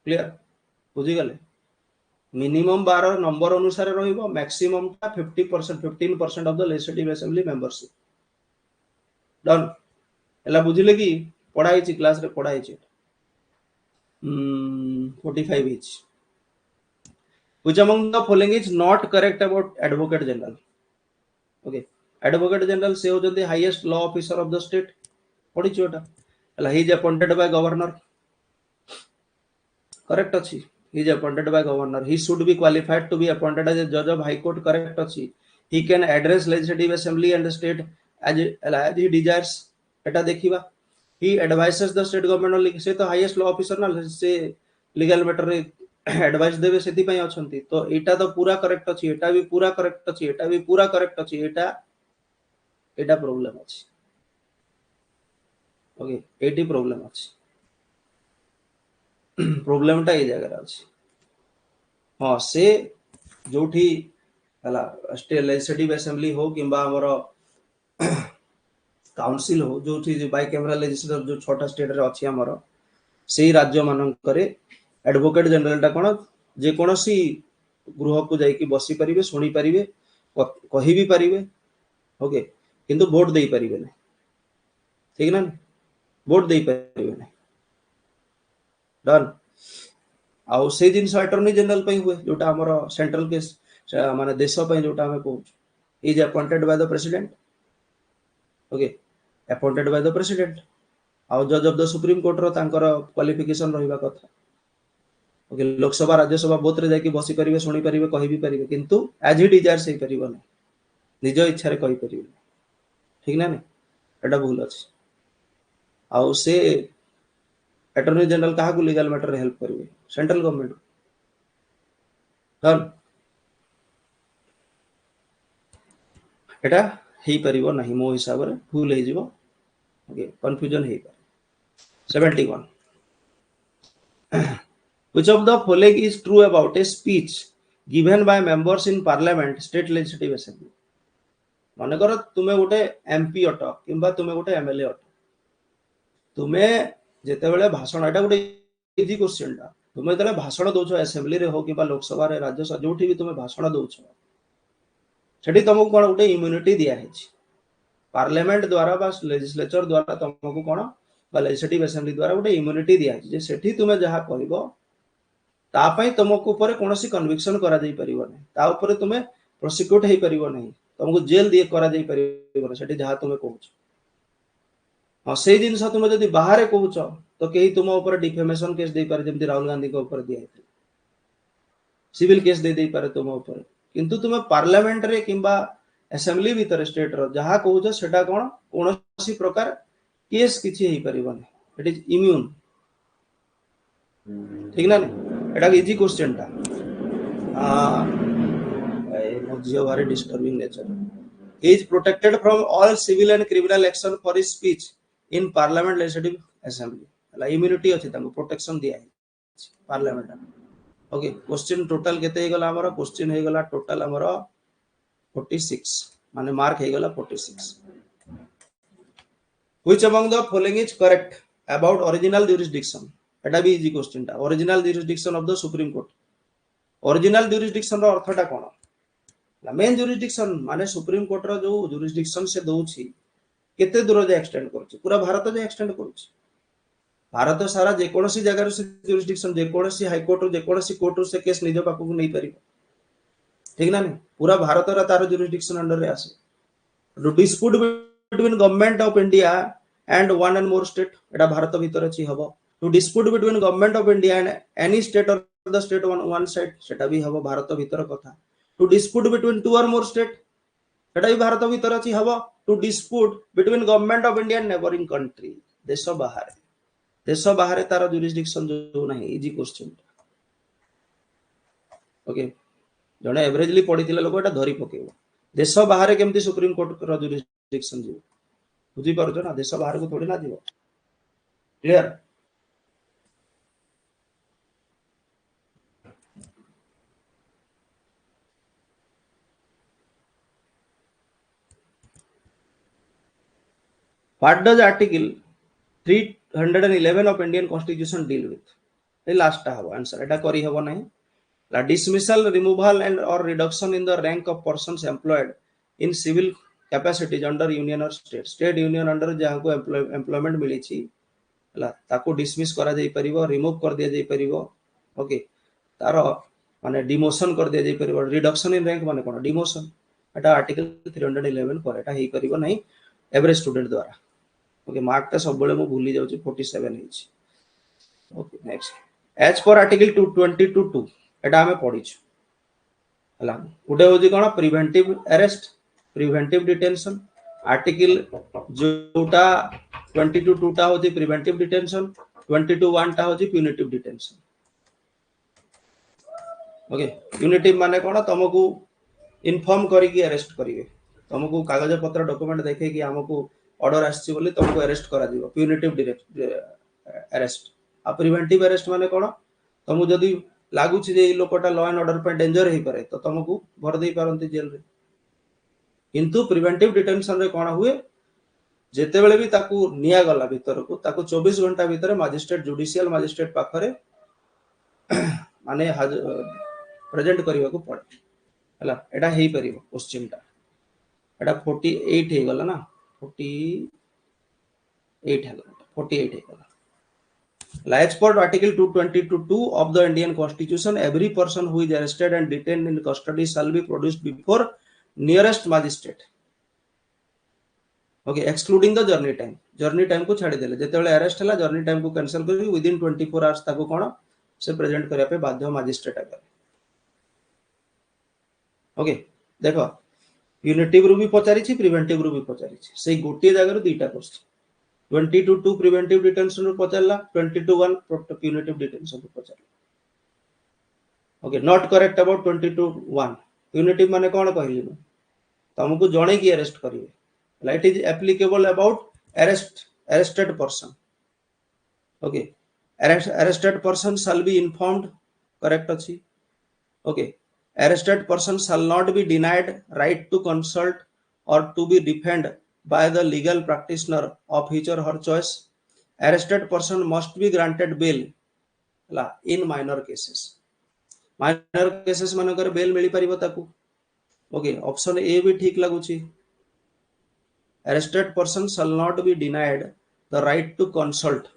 A: क्लियर बुझी गले मिनिमम 12 नंबर अनुसार रहिबो मैक्सिमम टा 50% 15% of the legislative assembly membership done एला बुझिले कि पढ़ाई छि क्लास रे पढ़ाई छि 45 etch which among the following is not correct about advocate general okay advocate general से हो जदी highest law officer of the state पढ़ी छोटा हला he is appointed by governor correct अछि he is appointed by governor he should be qualified to be appointed as a judge of high court correct अछि he can address legislative assembly and the state as he desires एटा देखिबा he advises the state government से तो highest law officer ना से legal matter रे advice देबे सेति पय अछंती तो एटा तो पूरा करेक्ट अछि एटा भी पूरा करेक्ट अछि एटा भी पूरा करेक्ट अछि एटा एटा प्रॉब्लम अछि ओके एटी प्रॉब्लम अछि प्रॉब्लम टा ए जगह अछि हां से जोठी हला स्टेट लेजिस्लेटिव असेंबली हो किबा हमर काउंसिल हो जोठी बाय कैमरा लेजिस्लेटर जो छोटा स्टेट रे अछि हमर सेही राज्य मानन करे एडवोकेट जनरल टा कोन जे कोनोसी गृह को जाई कि बसी परिबे सुनी परिबे कहि भी परिबे ओके किंतु वोट देई परिबे नै ठीक ना वोट देई परिबे नै डन आउ से जिनस अटॉर्नी जनरल पई हुए जोटा हमर सेंट्रल केस माने देश पई जोटा हमें कहू is appointed by the president okay appointed by the president आउ जज ऑफ द सुप्रीम कोर्ट रो तांकर क्वालिफिकेशन रहिबा कथा ओके लोकसभा राज्यसभा बोथ रे जाकी बसी परिबे सुनी परिबे कहि भी परिबे किंतु एज ही डिजायर सही परिबो नै निज इच्छा रे कहि परिबे ठीक ना नै एटा भूल अछि आउ से अटॉर्नी जनरल कहा को लीगल मैटर हेल्प करिवे सेंट्रल गवर्नमेंट डन एटा हेई परिबो नाही मो हिसाब रे भूल हे जिवो ओके कंफ्यूजन हे 71 which of the following is true about a speech given by members in parliament state legislative assembly माने करो तुमे गोटे एमपी अट किंबा तुमे गोटे एमएलए अट तुमे जेते बेले भाषण एटा गोटे इजी क्वेश्चन टा तुमे जेते भाषण दोछो असेंबली रे हो किंबा लोकसभा रे राज्यसभा जोठी भी तुमे भाषण दोछो सेठी तुमको कोन गोटे इम्यूनिटी दिया हेछि पार्लियामेंट द्वारा बा लेजिस्लेचर द्वारा तुमको कोन बा लेजिस्लेटिव असेंबली द्वारा गोटे इम्यूनिटी दिया हेछि जे सेठी तुमे जहा कहबो ता पई तुमको ऊपर कोनोसी कन्विक्शन करा जाई परिबो नै ता ऊपर तुमे प्रोसिक्यूट हे परिबो नै तुमको जेल दिए करा जाई परिबो नै सेठी जहा तुमे कहउछ हां से जिनस तुमे जदी बाहर कहउछ तो केही तुम ऊपर डिफेमेशन केस दे पारे जेमति राहुल गांधी को ऊपर दिया हेतु सिविल केस दे दे पारे तुम ऊपर किंतु तुमे पार्लियामेंट रे किंबा असेंबली भीतर स्टेट रो जहा कहउछ सेटा कोन कोनोसी प्रकार केस किछि हे परिबो नै इट इज इम्यून ठीक ना एटा इजी क्वेश्चन टा जियो very disturbing nature he is protected from all civil and criminal action for his speech in parliament legislative assembly La immunity अछि ताको प्रोटेक्शन दिया है पार्लियामेंट ओके क्वेश्चन टोटल केते हे गला हमर क्वेश्चन हे गला टोटल हमर 46 माने मार्क हे गला 46 which among the following is correct about original jurisdiction एटा भी इजी क्वेश्चन टा original jurisdiction of the supreme court original jurisdiction रो अर्थटा कोन ला मेन जुरिसडिक्शन माने सुप्रीम कोर्ट रो जो जुरिसडिक्शन से दोउछि केते दूर जे एक्सटेंड करछि पूरा भारत जे एक्सटेंड करछि भारत सारा जे कोनोसी जगह से जुरिसडिक्शन जे कोनोसी हाई कोर्ट जे कोनोसी कोर्ट से केस निज पाकु नै परिबो ठीक ना नै पूरा भारत रा तार जुरिसडिक्शन अंडर रे आसे dispute between government of India and one and more state एटा भारत भीतर अछि हबो to dispute between government of India and any state or the state on one side सेटा भी हबो भारत भीतर कथा to dispute between two or more state सेटा भी भारत भीतर अछि हबो to dispute between government of India and neighboring country देश बाहर तार jurisdiction जो नाही इजी क्वेश्चन ओके जने एवरेजली पढिथिले लोक एटा धरि पकेबो देश बाहर केमति सुप्रीम कोर्ट रो jurisdiction जो बुझी परछो ना देश बाहर को थोड़ी ना दिबो clear What does Article 311 of Indian Constitution deal with? The last answer. Eta kari habo nahi. La dismissal, removal, and or reduction in the rank of persons employed in civil capacities under union or state. State union under jaha ko employment मिली छी, ला ताको dismiss करा जाई परिबो, remove कर दिया जाई परिबो. Okay. तारो माने demotion कर दिया जाई परिबो. Reduction in rank माने कोन demotion. एटा Article 311 पर एटा हेई परिबो नहीं एवरेज स्टूडेंट द्वारा ओके मार्क ता सब बेले मो भूली जाउची 47 हिच ओके नेक्स्ट एज पर आर्टिकल 222 एटा हमें पढी छु हला उडे होजी कोन preventive arrest preventive detention article जोटा 22 टा होजी प्रिवेंटिव डिटेंशन 22 टा होजी प्यूनिटिव डिटेंशन ओके प्यूनिटिव माने कोन तमको इन्फॉर्म करी कि अरेस्ट करिवे तुमको कागज पत्र डॉक्यूमेंट देखे कि हमको ऑर्डर आछि बोली तुमको अरेस्ट करा दिबो प्यूनिटिव अरेस्ट आ प्रिवेंटिव अरेस्ट माने कोन तुमको जदी लागु छी जे लोकटा लॉ एंड ऑर्डर पे डेंजर हे पारे तो तुमको भर देई पारंती जेल रे किंतु प्रिवेंटिव डिटेंशन रे कोन हुए जेते बेले भी ताकू निया गला भीतर को ताकू 24 घंटा भीतर मजिस्ट्रेट जुडिशियल मजिस्ट्रेट पाखरे माने प्रेजेंट करिवा को पड़े हला एटा हेई परिबो क्वेश्चन टा एटा 48 हे गला ना 48 हे गला 48 हे गला As per Article 222 of the Indian Constitution, every person who is arrested and detained in custody shall be produced before nearest magistrate. Okay excluding the journey time को छाड़ी देले जेतेबेले अरेस्ट हला जर्नी टाइम को कैंसिल करी with in 24 hours ताको कोन से present करिया पे बाध्य मजिस्ट्रेट आगे ओके देखो प्यूनिटिव रू भी पचारी प्रिवेंटिव रू भी पचारी से गोटे जगह दुईटा क्वेश्चन 22 प्रिवेंटिव डिटेंशन रू पचारला 22 प्यूनिटिव डिटेंशन रू पचारला okay not correct about 22 punitive माने कौन कहली मैं तुमको जणे की अरेस्ट करिवे it is applicable about arrested person ओके arrested person shall be informed correct अछि okay arrested person shall not be denied right to consult or to be defended by the legal practitioner of his or her choice arrested person must be granted bail in minor cases मानकर bell मिली परिबो ताकू okay option A भी ठीक लागुची arrested person shall not be denied the right to consult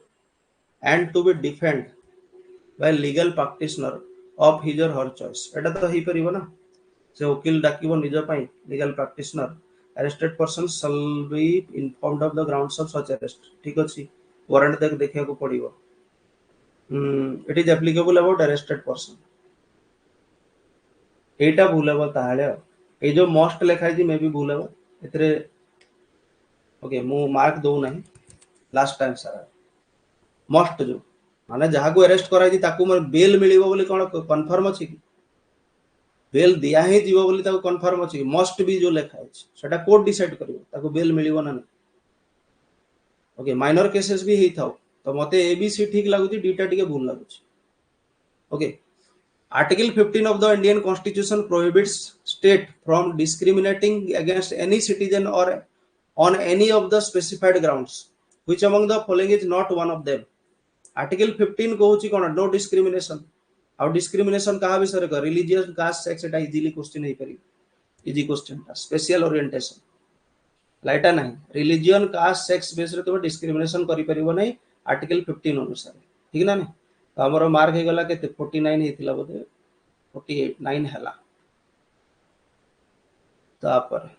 A: and to be defended by legal practitioner of his or her choice एटा तो ही परिबो ना से वकील डाकिबो निज पई legal practitioner arrested person shall be informed of the grounds of such arrest ठीक अछि warrant तक देखिया को पड़िबो it is applicable about arrested person एटा भूल हे ताले ए जो मोस्ट लिखा है मे भी भूल हे एतरे ओके मु मार्क दो नहीं लास्ट टाइम सारा मोस्ट जो माने जहा को अरेस्ट करा जी ताकू मन बेल मिलिबो बोली कोन कंफर्म अछि कि बेल दिया ही जीवो बोली ताकू कंफर्म अछि कि मोस्ट भी जो लिखा है सेटा कोर्ट डिसाइड करिवो ताकू बेल मिलिबो ना ओके माइनर केसेस भी ही थाओ तो मते एबीसी ठीक लागुची डीटा टिके भूल लागुची okay Article 15 of the Indian Constitution prohibits state from discriminating against any citizen or on any of the specified grounds. Which among the following is not one of them? Article 15 कहूची कोन no discrimination. How discrimination कहा विषय का religious caste sex एटा easily question नहीं करी easy question था special orientation लाइटा नहीं religion caste sex बेस रे तो discrimination करी परिबो नहीं Article 15 अनुसार ठीक ना नहीं हमरो मार्क हे गला के 49 हेतिला बोधे 49 हला तापर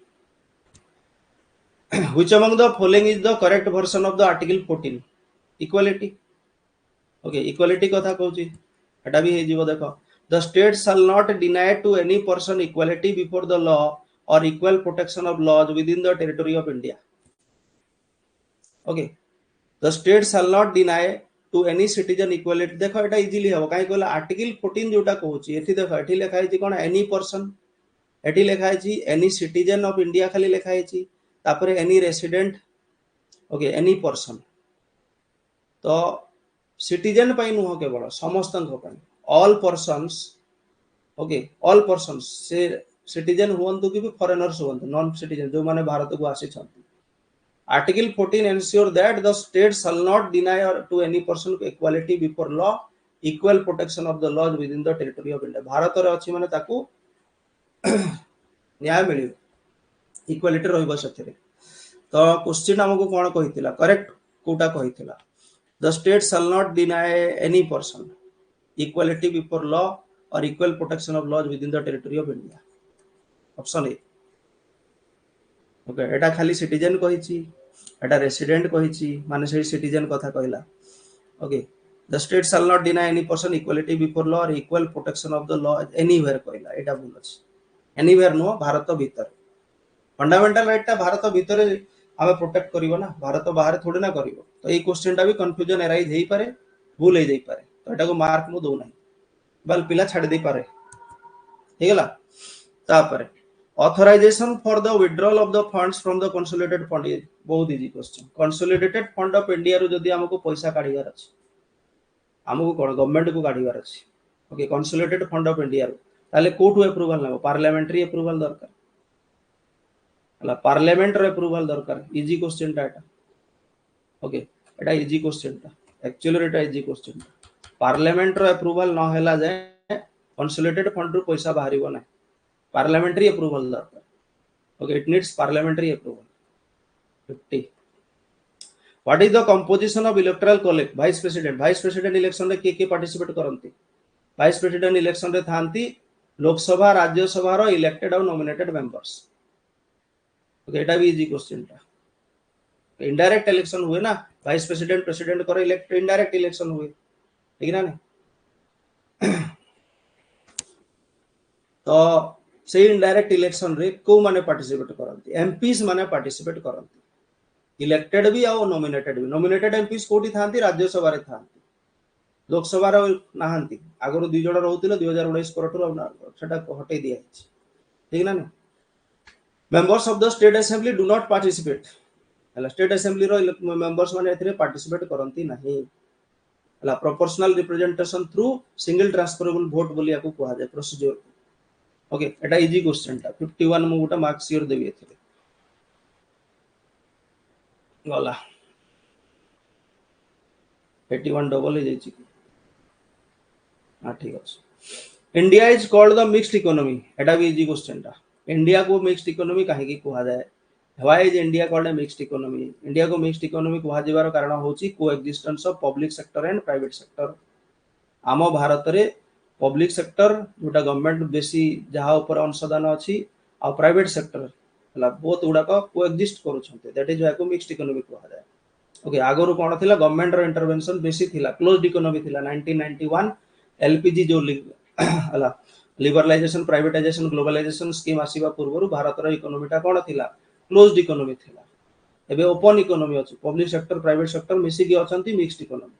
A: which among the following is the correct version of the article 14 equality okay equality कथा कहूची एटा भी हे जीवो देखो the state shall not deny to any person equality before the law or equal protection of laws within the territory of India okay the state shall not deny to any citizen equality देखो एटा easily हो काई कहला article 14 जोटा कहूची एठी देखो एठी लिखा है कोन एनी पर्सन एठी लिखा है एनी सिटीजन ऑफ इंडिया खाली लिखा है तापर any resident okay any person तो सिटीजन पई नुह केवल समस्तन को पई all persons okay all persons से सिटीजन हुवंतु कि फॉरेनर्स हुवंतु नॉन सिटीजन जो माने भारत को आसी छथि Article 14 ensure that the state shall not deny to any person equality before law, equal protection of the laws within the territory of India. Bharat रे अछि माने ताकू न्याय मिलियो इक्वालिटी रहइबो सथरे तो क्वेश्चन हमको कोन कहितिला करेक्ट कोटा कहितिला the state shall not deny any person equality before law or equal protection of laws within the territory of India option A okay एटा खाली सिटीजन कहिची एटा रेसिडेंट कहिची माने से सिटीजन कथा कहला okay the state shall not deny any person equality before law और equal protection of the law anywhere कहला एटा भूल अछि एनीवेयर नो भारत भीतर फंडामेंटल राइट ता भारत भीतर हमें प्रोटेक्ट करिवो ना भारत बाहर थोड़ी ना करिवो तो ए क्वेश्चन टा भी कंफ्यूजन एराइज हेई पारे भूल हे जाई पारे तो एटा को मार्क मु दो नाही बल पिला छाड़ दे पारे हे गेला तापरे authorization for the withdrawal of the funds from the consolidated fund is बहुत easy question consolidated fund of India रो जदी हमको पैसा काढिवार अछि हमको कोन गवर्नमेंट को काढिवार अछि okay consolidated fund of India रो ताले कोर्ट अप्रूवल ना पार्लियामेंट्री अप्रूवल दरकार हला पार्लियामेंट रो अप्रूवल दरकार इजी क्वेश्चन डाटा ओके एटा इजी क्वेश्चन ता एक्चुअली एटा इजी क्वेश्चन पार्लियामेंट रो अप्रूवल न होला जाय consolidated fund रो पैसा बाहरिबो ना parliamentary approval दरकार okay it needs parliamentary approval 50 what is the composition of electoral college vice president election रे के पार्टिसिपेट करंती vice president election रे थांती लोकसभा राज्यसभा रो इलेक्टेड और नॉमिनेटेड मेंबर्स ओके एटा भी इजी क्वेश्चन ता इनडायरेक्ट इलेक्शन हुए ना, वाइस प्रेसिडेंट प्रेसिडेंट कर इलेक्ट इनडायरेक्ट इलेक्शन हुए, ठीक ना नहीं? तो से इनडायरेक्ट इलेक्शन रे को माने पार्टिसिपेट करंती, एमपीस माने पार्टिसिपेट करंती, इलेक्टेड भी और नॉमिनेटेड भी। नॉमिनेटेड एमपीस कोठी थांती, राज्यसभा रे थांती, लोकसभा रे नाहंती। आगरो 2 जण रहउतिले 2019 परठु सेटा हटै दिया है, ठीक ना नहीं? Members of the state assembly do not participate, हला स्टेट असेंबली रो मेंबर्स माने एथिरे पार्टिसिपेट करंती नहीं, हला proportional representation through single transferable vote बोलिया को कुहा जाय प्रोसीजर। ओके, एटा इजी क्वेश्चन टा 51 मु गोटा मार्क सियोर देबी एथिरे गला 81 डबल हे जायछि। हां ठीक अछि। India is called the mixed economy, एटा भी इजी क्वेश्चन टा। इंडिया को मिक्स्ड इकोनॉमी काहे की कुहा जाय? Why is India called a mixed economy? India को मिक्स्ड इकोनॉमी कुहा जिवार कारण होछि को existence of public sector and private sector. आम भारत रे पब्लिक सेक्टर जोटा गवर्नमेंट बेसी जहा ऊपर अंशदान अछि आ प्राइवेट सेक्टर हला बोथ गुडा को कोएक्जिस्ट करूछन्ते, दैट इज व्हाई को मिक्स्ड इकोनॉमी कुहा जाय। ओके, आगरो कोन थिला गवर्नमेंट रो इंटरवेंशन बेसी थिला, क्लोज्ड इकोनॉमी थिला। 1991 एलपीजी जो हला लिबरलाइजेशन प्राइवेटाइजेशन ग्लोबलाइजेशन स्कीम आसीबा पूर्वरु भारत रो इकोनॉमी टा कोन थिला? क्लोज्ड इकोनॉमी थिला। एबे ओपन इकोनॉमी अछि, पब्लिक सेक्टर प्राइवेट सेक्टर मिसी के अछंती mixed economy.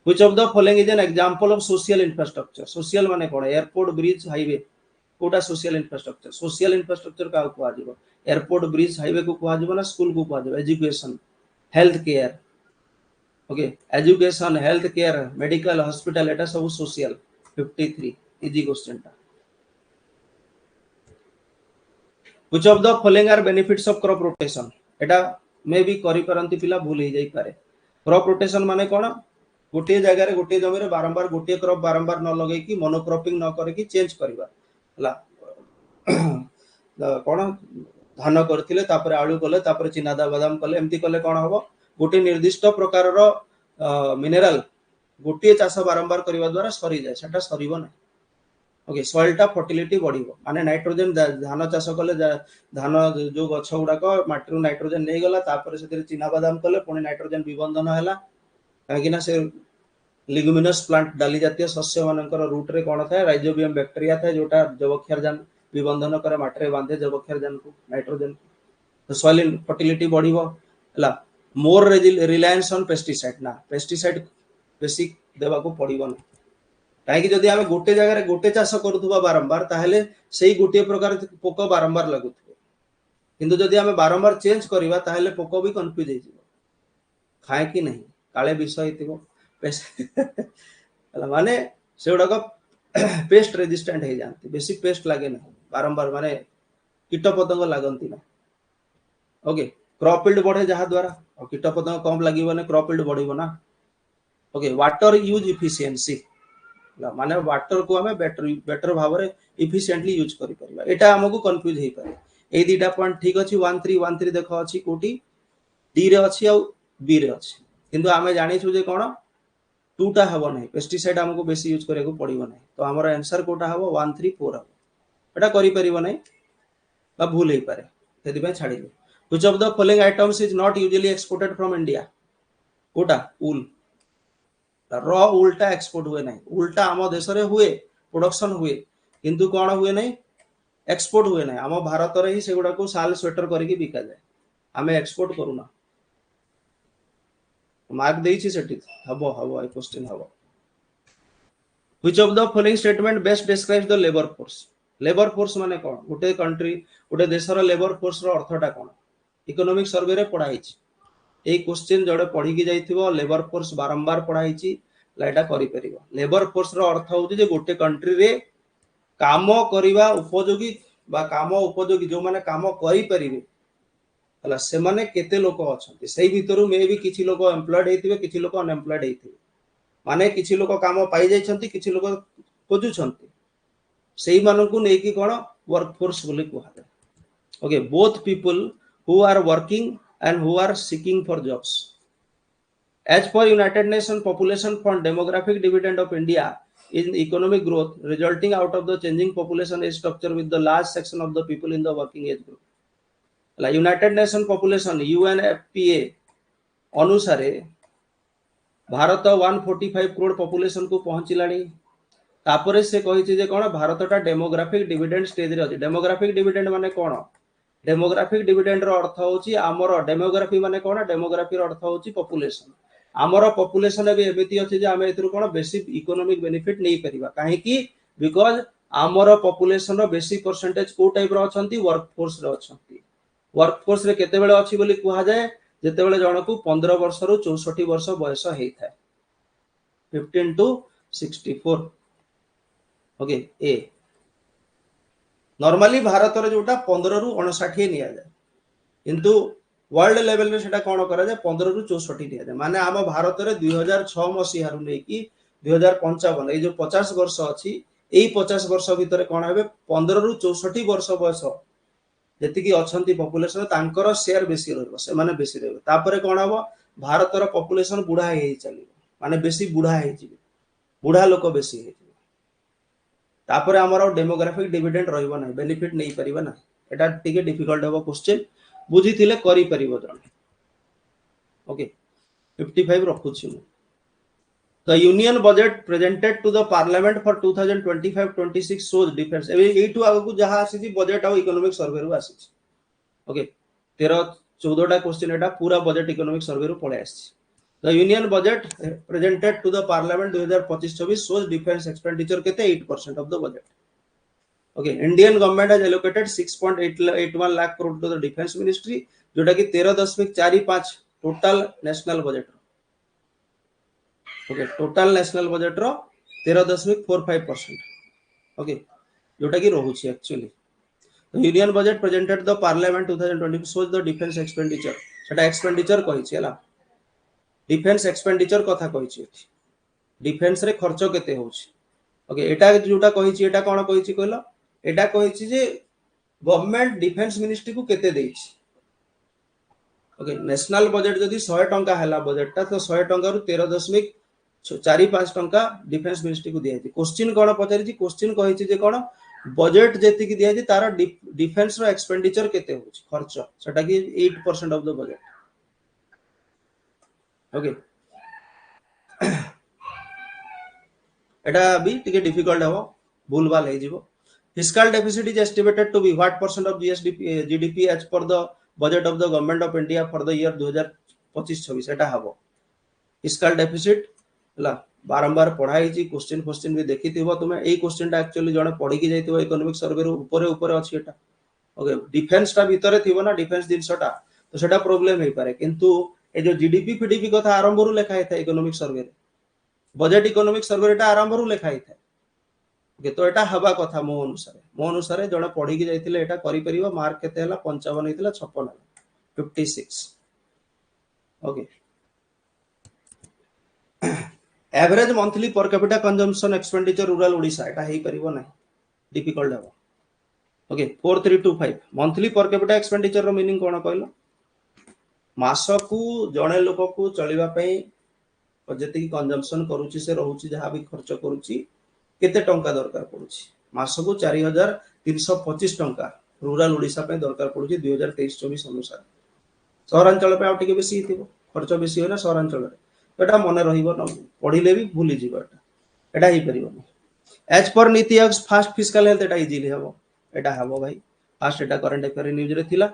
A: Which of the following is an example of social infrastructure? Social माने कोन? एयरपोर्ट ब्रिज हाईवे कोटा सोशल इंफ्रास्ट्रक्चर। सोशल इंफ्रास्ट्रक्चर का कुआ जिवो? एयरपोर्ट ब्रिज हाईवे को कुआ जिवो ना स्कूल को कुआ जिवो? Education health care, okay, education health care medical hospital एटा सब सोशल। 53 इजी क्वेश्चन टा। Which of the following are benefits of crop rotation? एटा मे भी करि परंती पिला भूल ही जाई पारे। क्रॉप रोटेशन माने कोन? गोटे जगह रे गोटे जमी रे बारंबार गोटे क्रॉप बारंबार न लगे कि मोनोक्रॉपिंग न करे कि चेंज करबा हला कोन धान करथिले तापर आलू कले तापर चिनादा बादाम कले एमती कले कोन हबो? गोटे निर्दिष्ट प्रकार रो मिनरल गोटे चाष बारंबार करबा द्वारा सरी जाय, सेटा सरीबो नै। ओके, सॉइल टा फर्टिलिटी बढ़िबो माने नाइट्रोजन धान चाष कले धान जो गछ गुडा को माटी नाइट्रोजन नै गला तापर से चिना बादाम कले पुणी नाइट्रोजन विबंधन हैला काहेकि से लिगुमिनस प्लांट डाली जातीय शस्य मानकर रूट रे कोन थाए? राइजोबियम बैक्टीरिया थाए जोटा जबक्षारजान विबंधन करे माटी रे बांधे जबक्षारजान को नाइट्रोजन। तो सॉइल फर्टिलिटी बढ़िबो हला। मोर रिलायंस ऑन पेस्टिसाइड ना, पेस्टिसाइड बेसी देबा को पड़िबो ना काहेकि जदि आमे गोटे जगह रे गोटे चाष करथुबा बारंबार ताहेले सेही गोटे प्रकार पोक बारंबार लागुथबे, किंतु जदि आमे बारंबार चेंज करिबा ताहेले पोक भी कंफ्यूज हे जिवो खाए कि नहीं काले विषय थिबो माने से गुडा को पेस्ट रेजिस्टेंट हे जानती, बेसी पेस्ट लागे ना बारंबार माने कीट पतंग लागंती ना। ओके, क्रॉप यील्ड बढ़े जहा द्वारा और कीट पतंग कम लागिबो ने क्रॉप यील्ड बढ़िबो ना। ओके, वाटर यूज इफिशिएंसी माने वाटर को हमें बेटर भाव रे इफिशिएंटली यूज करि परिबा, एटा हमकु कंफ्यूज हे पारे। ए दीटा पॉइंट ठीक अछि। 1313 देखो अछि कोटी डी रे अछि आ बी रे अछि, किंतु आमे जानि छु जे कोन टूटा हबो नै, पेस्टिसाइड हमको बेसी यूज करे को पड़िबो नै। तो हमर आंसर कोटा हबो 134 हबो, एटा करि परिबो नै बा भूल हे पारे सेति पे छाडिले। Which of the following items is not usually exported from India? कोटा वूल, रॉ उल्टा एक्सपोर्ट हुए नै, उल्टा हम देश रे हुए प्रोडक्शन हुए किंतु कोन हुए नै? एक्सपोर्ट हुए नै। हम भारत रे ही सेगुडा को साल स्वेटर करिकि बिका जाय, हमें एक्सपोर्ट करूना। मार्क देइछि सेठी हबो हबो ए क्वेश्चन हबो। Which of the following statement best describes the labour force? Labour force माने कोन? गोटे कंट्री गोटे देशर लेबर फोर्स रो अर्थटा कोन? इकोनॉमिक सर्वे रे पढाइछि। ए क्वेश्चन जड़े पढ़ी की जाइथिबो लेबर फोर्स बारंबार पढाइछि लाइटा करि परिबो। लेबर फोर्स रो अर्थ होउछि जे गोटे कंट्री रे काम करिबा उपयोगी बा काम उपयोगी जो माने काम करि परिबे हला से माने केते लोक अछंती, सेही भितरु मे भी किछि लोक एम्प्लॉयड हेतिबे किछि लोक अनएम्प्लॉयड हेतिबे, माने किछि लोक काम पाई जाइछंती किछि लोक खोजुछंती, सेही मानकु नै कि कोन वर्क फोर्स बोली कुहा जाय। Okay, both people who are working and who are seeking for jobs. As per United Nations Population Fund, demographic dividend of India is economic growth resulting out of the changing population age structure with the large section of the people in the working age group. Like United Nations Population UNFPA अनुसार Bharat 145 crore population को पहुंचलानी तापर से कही जे कौन भारतटा demographic dividend stage रे अछि demographic dividend माने कौन डेमोग्राफिक डिविडेंड रो अर्थ होची आमर डेमोग्राफी माने कौन डेमोग्राफी रो अर्थ होची पॉपुलेशन आमर पॉपुलेशन भी एमिति अछि जे आमे एथुर कोन बेसिक इकोनॉमिक बेनिफिट नै परिबा काहे कि बिकॉज आमर पॉपुलेशन रो बेसी परसेंटेज को टाइप रो अछंती वर्क फोर्स रो अछंती वर्क फोर्स रे केते बेले अछि बोली कुहा जाय जेते बेले जनकू 15 वर्ष रु 64 वर्ष बयस हेई थाए 15 टू 64 ओके ए नॉर्मली भारत रे जोटा 15 रु 59 निया जाय किंतु वर्ल्ड लेवल में सेटा कोन करा जाय 15 रु 64 निया जाय माने आम भारत रे 2006 मसीहा रु नै कि 2055 ए जो 50 वर्ष अछि एई 50 वर्ष भीतर कोन हेबे 15 रु 64 वर्ष बयस जेतिकी अछंती पॉपुलेशन तांकर शेयर बेसी रहबो से माने बेसी रहबो तापरे कोन हबो भारत रो पॉपुलेशन बुढा हेई चली माने बेसी बुढा हेई जिवे बुढा लोक बेसी हेई तापरे हमर डेमोग्राफिक डिविडेंड रहइबो नै बेनिफिट नै परिबा ना एटा टिके डिफिकल्ट हबो क्वेश्चन बुझी थिले करि परिबो जण ओके 55 रखु छि The union budget presented to the parliament for 2025-26 shows defense एबे एठु आगु जहा आसी बजेट और इकोनॉमिक सर्वे रु आसी ओके 13 14 टा क्वेश्चन एटा पूरा बजेट इकोनॉमिक सर्वे रु पळे आसी The union budget presented to the parliament 2025-26 shows defense expenditure केते 8% of the budget okay Indian government has allocated 6.81 lakh crore to the defense ministry जोटा कि 13.45 total national budget okay total national budget रो 13.45% okay जोटा कि रहउछि actually union budget presented the parliament 2020 shows the defense expenditure सेटा expenditure कहि छी हला डिफेंस एक्सपेंडिचर कथा कहि छी डिफेंस रे खर्च केते होछि ओके एटा जोटा कहि छी एटा कोन कहि छी कहलो एटा कहि छी जे गवर्नमेंट डिफेंस मिनिस्ट्री को केते देइ छी ओके नेशनल बजेट जदी 100 टंका हला बजेटटा तो 100 टंका रु 13.45 टंका डिफेंस मिनिस्ट्री को दिया क्वेश्चन कोन पचारि छी क्वेश्चन कहि छी जे कोन बजेट जेति की दिया जी तार डिफेंस रो एक्सपेंडिचर केते होछि खर्च सेटा की 8% ऑफ द बजेट ओके एटा भी टिके डिफिकल्ट हो भूलभाल हे जीवो fiscal deficit is estimated to be what percent of GDP as per the budget of the government of India for the year 2025-26 एटा हबो फिस्कल डेफिसिट ला बारंबार पढ़ाई जी क्वेश्चन भी देखिथिबो तुमे एई क्वेश्चनटा एक्चुअली जने पढ़ी की जाइथिबो इकोनॉमिक सर्वे रो ऊपर अछि एटा ओके डिफेंस टा भीतर थिबो ना डिफेंस दिनसटा तो सेटा प्रॉब्लम हे पारे किंतु ए जो जीडीपी पीडीपी कथा आरंभ रु लेखा हेता इकोनॉमिक सर्वे रे बजेट इकोनॉमिक सर्वे एटा आरंभ रु लेखा हेता ओके तो एटा हबा कथा मो अनुसार जने पढ़ी की जाइथिले एटा करि परिबो मार्क केते हला 55 हेतिला 56 56 okay average monthly per capita consumption expenditure rural Odisha एटा हेई परिबो नै डिफिकल्ट हबो okay 4325 monthly per capita expenditure रो मीनिंग कोन कहलो मासकू जणे लोक को चलिबा पई जति कंजम्पशन करूची से रहूची जहा भी खर्च करूची केते टंका दरकार पडुची मासकू 4325 टंका रूरल ओडिशा पे दरकार पडुची 2023-24 अनुसार सहरांचल पे आउटिके बेसी हिथिबो खर्च बेसी होना सहरांचल रे एटा मन रहिबो न पढिले भी भूली जीव एटा ही परिबो as per NITI Aayog fast fiscal health एटा इजीली हबो एटा हबो भाई फास्ट एटा करंट अफेयर न्यूज रे थिला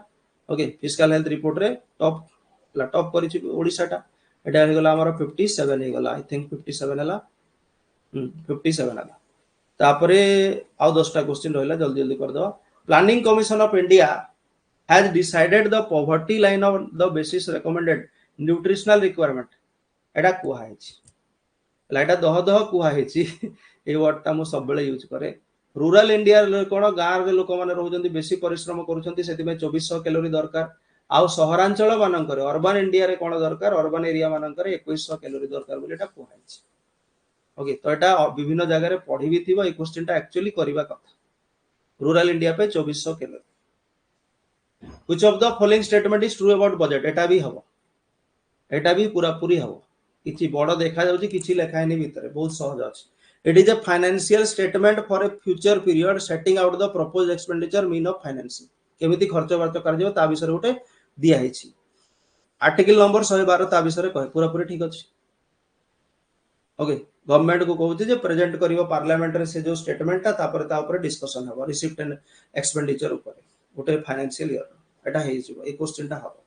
A: ओके फिस्कल हेल्थ रिपोर्ट रे टॉप करिछि ओडिसा टा एटा हे गला हमर 57 हे गला आई थिंक 57 हला 57 हला तापरे आउ 10 टा क्वेश्चन रहला जल्दी जल्दी कर दो planning commission of India has decided the poverty line of the basis recommended nutritional requirement एटा कुहा हेछि लाइटा दह दह कुहा हेछि ए वर्ड ता मो सब बेले यूज करे रूरल इंडिया कोन गार रे लोक माने रहउजंती बेसी परिश्रम करूछंती सेति में 2400 कैलोरी दरकार आउ सहरांचल मानकर अर्बन इंडिया रे कोन दरकार अर्बन एरिया मानकर 2100 कैलोरी दरकार बोले एटा कुहा हेछि ओके तो एटा विभिन्न जगह रे पढी भी थिबो ए क्वेश्चन टा एक्चुअली करबा कथा रूरल इंडिया पे 2400 calorie which of the following statement is true about budget एटा भी पूरा पूरी हबो किछि बड़ देखा जाउछि किछि लेखा नै भितरे बहुत सहज अछि it is a financial statement for a future period setting out the proposed expenditure mean of financing केमिति खर्च वर्च कर दियो ता विषय उठे दिया हेछि आर्टिकल नंबर 112 ता विषय कहे पूरा पूरी ठीक अछि ओके गवर्नमेंट को कहउछि जे प्रेजेंट करिवो पार्लियामेंट रे से जो स्टेटमेंट ता ता ऊपर डिस्कशन हबो रिसिप्ट एंड एक्सपेंडिचर ऊपर गोटे फाइनेंशियल ईयर एटा हे जिवो ए क्वेश्चन ता हबो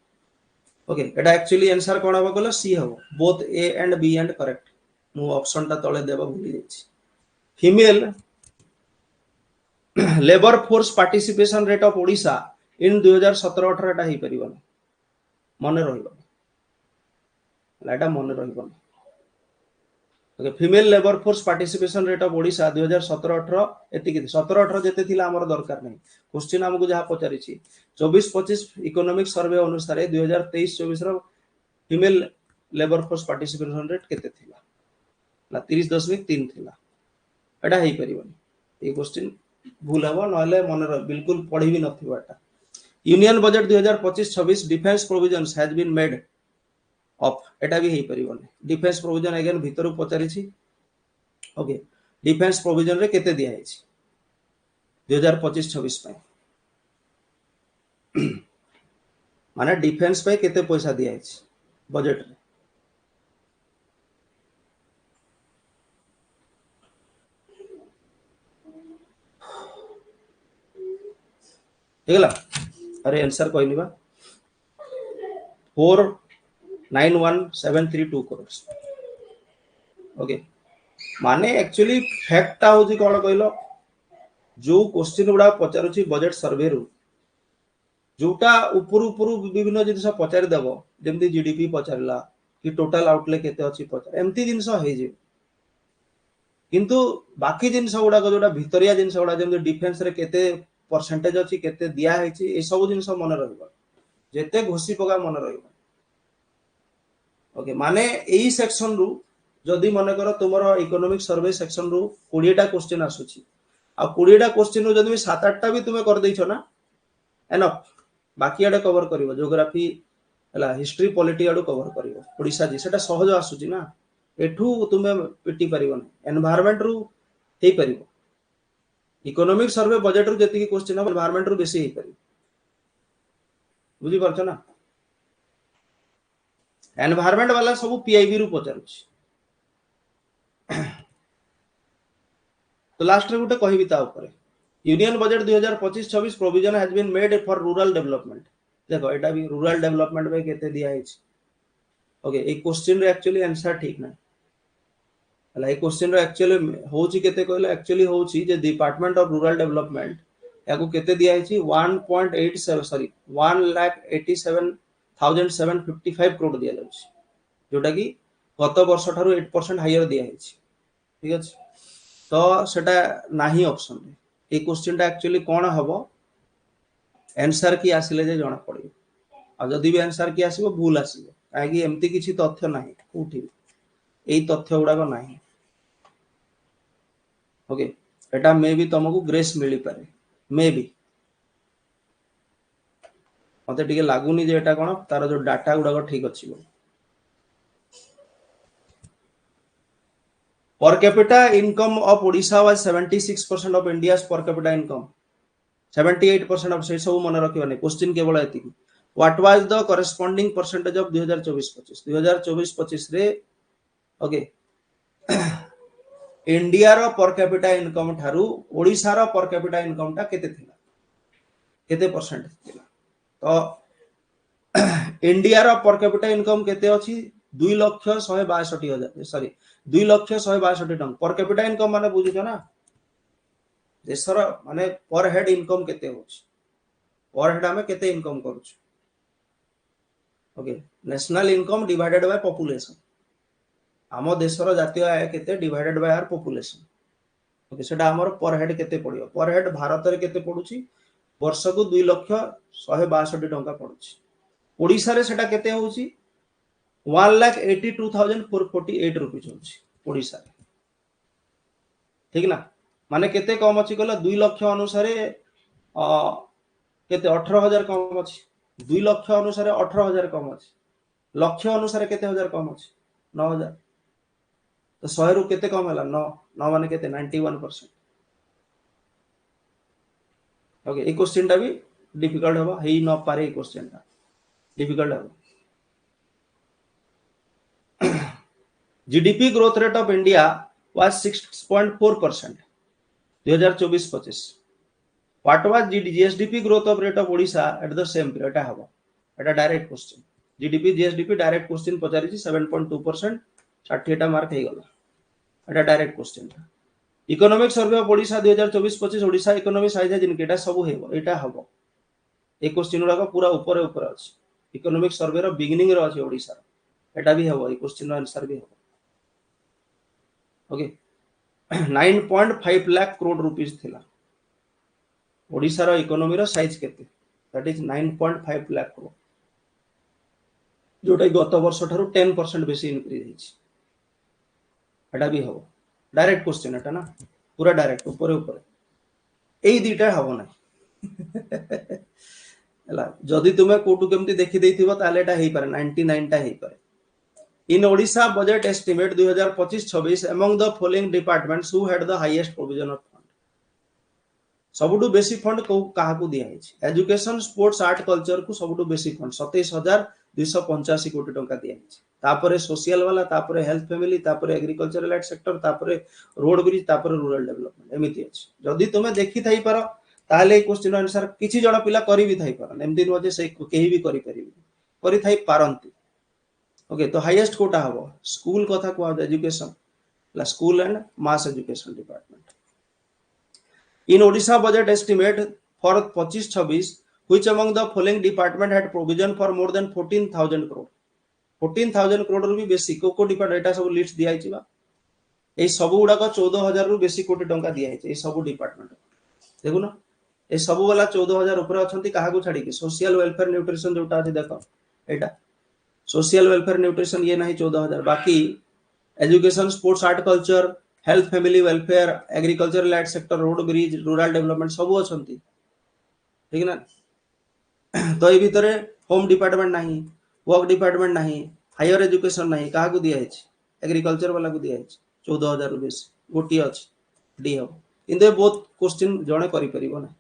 A: ओके एटा एक्चुअली आंसर कोन हबो कहलो सी हबो both A and B and correct मु ऑप्शन ता तळे देबो भूली जाइछि female labour force participation rate of Odisha in 2017-18 एटा हे परिबो मन रहिबो एटा मन रहिबो okay female labour force participation rate of Odisha 2017-18 एतिक 17-18 जेते थिला हमर दरकार नै क्वेश्चन हमकु जहा पचारि छि 24-25 इकोनॉमिक सर्वे अनुसार 2023-24 रो female labour force participation rate केते थिला ला 30.3 थिला एटा हे परिबो ए क्वेश्चन भूल हबो नले मन बिल्कुल पढ़ी भी नथिबो एटा union budget 2025-26 defence provisions has been made of एटा भी हे परिबो डिफेंस प्रोविजन अगेन भीतर पचारि छि ओके डिफेंस प्रोविजन रे केते दिया है 2025-26 पे माने डिफेंस पे केते पैसा दिया है बजट रे हेगला अरे आंसर कहनी बा 4,91,732 करोड़ ओके माने एक्चुअली फैक्ट ता होजी कोन कहलो जो क्वेश्चन गुडा पचारुची बजट सर्वे रु जोटा ऊपर ऊपर विभिन्न जिनस पचारि देबो जेमति जीडीपी पचारला कि टोटल आउटले केते अछि पचार एमती जिनस हे जे किंतु बाकी जिनस गुडा जोटा भितरिया जिनस गुडा जेमति डिफेंस रे केते परसेंटेज अछि केते दिया है छि ए सब जिनस मन रहबो जेते घोसी पगा मन रहबो ओके माने एई सेक्शन रु जदि मन कर तुमरो इकोनॉमिक सर्वे सेक्शन रु 20 टा क्वेश्चन आसुची आ 20 टा क्वेश्चन रु जदि 7-8 टा भी तुमे कर दैछो ना एनफ बाकी आडे कवर करिवो ज्योग्राफी हला हिस्ट्री पॉलिटी आडो कवर करिवो ओडिसा जी सेटा सहज आसुची ना एठू तुमे पिटी परिवो एनवायरनमेंट रु हे परिवो इकोनॉमिक सर्वे बजट रु जति क्वेश्चन अब एनवायरनमेंट रु बेसी हे परिवो बुझी परछो ना एनवायरनमेंट वाला सब पीआईबी रु पचारुची तो लास्ट रे गुटे कहिबी ता ऊपर union budget 2025-26 provision has been made for rural development देखो एटा भी रूरल डेवलपमेंट में केते दिया है ओके ए क्वेश्चन रे एक्चुअली आंसर ठीक ना हला ए क्वेश्चन रे एक्चुअली होची केते कहले एक्चुअली होची जे डिपार्टमेंट ऑफ रूरल डेवलपमेंट याको केते दिया है 1.87 सॉरी 1,87,755 करोड़ दिया जाउची जोटा कि गत वर्ष ठारू 8% हायर दिया है ठीक अछि तो सेटा नाही ऑप्शन ए क्वेश्चन टा एक्चुअली कोन हबो आंसर की आसिले जे जणा पड़ियो आ जदि भी आंसर की आसीबो भूल आसीबो काहे कि एम्ति किछि तथ्य नाही कोठी एई तथ्य गुडा को नाही ओके एटा मे भी तुमको ग्रेस मिली पारे मे भी मते टिके लागुनी जे एटा कोन तार जो डाटा गुडा को ठीक अछि per capita income of Odisha was 76% of India's per capita income 78% of से सब मन रखियो नै क्वेश्चन केवल एति what was the corresponding percentage of 2024-25 रे ओके इंडिया रो पर कैपिटा इनकम थारू ओडिसा रो पर कैपिटा इनकम ता केते थिला केते परसेंट थिला तो इंडिया रो पर कैपिटा इनकम केते अछि 2,162,000 सॉरी 2,162,000 टका पर कैपिटा इनकम माने बुझियो ना देशर माने पर हेड इनकम केते होछि पर हेड हमें केते इनकम करूछ okay national income divided by population आम देशर जातीय आय केते divided by our population okay सेटा हमर पर हेड केते पड़ियो पर हेड भारत रे केते पडुची वर्ष को 2,162,000 टका पडुची ओडिसा रे सेटा केते होची 1,82,448 रुपीस होची ओडिसा रे ठीक ना माने केते कम अछि कहला 2 लाख अनुसार केते 18,000 कम अछि 2 लाख अनुसार 18,000 कम अछि लक्ष्य अनुसार केते हजार कम अछि 9,000 तो 100 रु केते कम हला 9 9 माने केते 91% ओके ए क्वेश्चन टा भी डिफिकल्ट होबा हेई न पारे ए क्वेश्चन टा डिफिकल्ट होबा GDP growth rate of India was 6.4% 2024-25. What was GSDP growth of rate of Odisha at the same period? एटा हबो, एटा direct question. GDP GSDP direct question पचारिछि 7.2%, 60 टा मार्क हे गला। एटा direct question. Economic survey of Odisha 2024-25 Odisha economy size है जिनके एटा सब हेबो, एटा हबो। ए क्वेश्चन गुडा पूरा ऊपर ऊपर अछि। इकोनॉमिक सर्वे रो बिगिनिंग रो अछि ओडिशा, एटा भी हबो। ए क्वेश्चन रो आंसर भी हबो। ओके 9.5 लाख करोड़ रुपीस थिला ओडिशा रो इकोनॉमी रो साइज केते? दैट इज 9.5 लाख करोड़, जोटा गत वर्ष ठारू 10% बेसी इंक्रीज हिच। एटा भी हबो। डायरेक्ट क्वेश्चन एटा ना, पूरा डायरेक्ट ऊपर ऊपर। एई दुटा हबो ना हला जदि तुमे कोटु केमती देखि देथिबो ताले एटा हेई पारे 99 टा हेई पारे। In Odisha budget estimate 2025-26 among the following departments who had the highest provision of fund? सबुटु बेसी फंड को काहा को दिया hitch? Education sports art culture को सबुटु बेसी फंड 27285 कोटी टंका दिया हिच। तापरे सोशल वाला, तापरे हेल्थ फैमिली, तापरे एग्रीकल्चरल एड सेक्टर, तापरे रोड ब्रिज, तापरे रूरल डेवलपमेंट। एमिति अछि जदि तुमे देखि थाई पारो ताले क्वेश्चन आंसर किछि जण पिला करि भी थाई पारन, एमति न जे से केही भी करि परिबे, करि थाई पारंती। ओके तो हाईएस्ट कोटा हबो स्कूल कथा को एजुकेशन ला school and mass education department. In Odisha budget estimate for 25-26 which among the following department had provision for more than 14,000 crore? 14,000 crore रु भी बेसी को डिपार्टमेंट एटा सब लिस्ट दिया हिची बा। ए सब गुडा को 14,000 रु बेसी कोटी टंका दिया हिची ए सब डिपार्टमेंट। देखु ना ए सब वाला 14,000 ऊपर अछंती काहा को छाडी के सोशल वेलफेयर न्यूट्रिशन जोटा अछि देखो एटा सोशल वेलफेयर न्यूट्रिशन ये नहीं 14,000। बाकी education sports art culture health family welfare agricultural एड sector road bridge rural development सब अछंती, ठीक ना। तो ए भितरे होम डिपार्टमेंट नहीं, वर्क डिपार्टमेंट नहीं, हायर एजुकेशन नहीं, काहा को दिया हिच? एग्रीकल्चर वाला को दिया हिच 14,000 रुपीस गोटी अछि डी हो। इंदे बहुत क्वेश्चन जणे करि परिबो ना।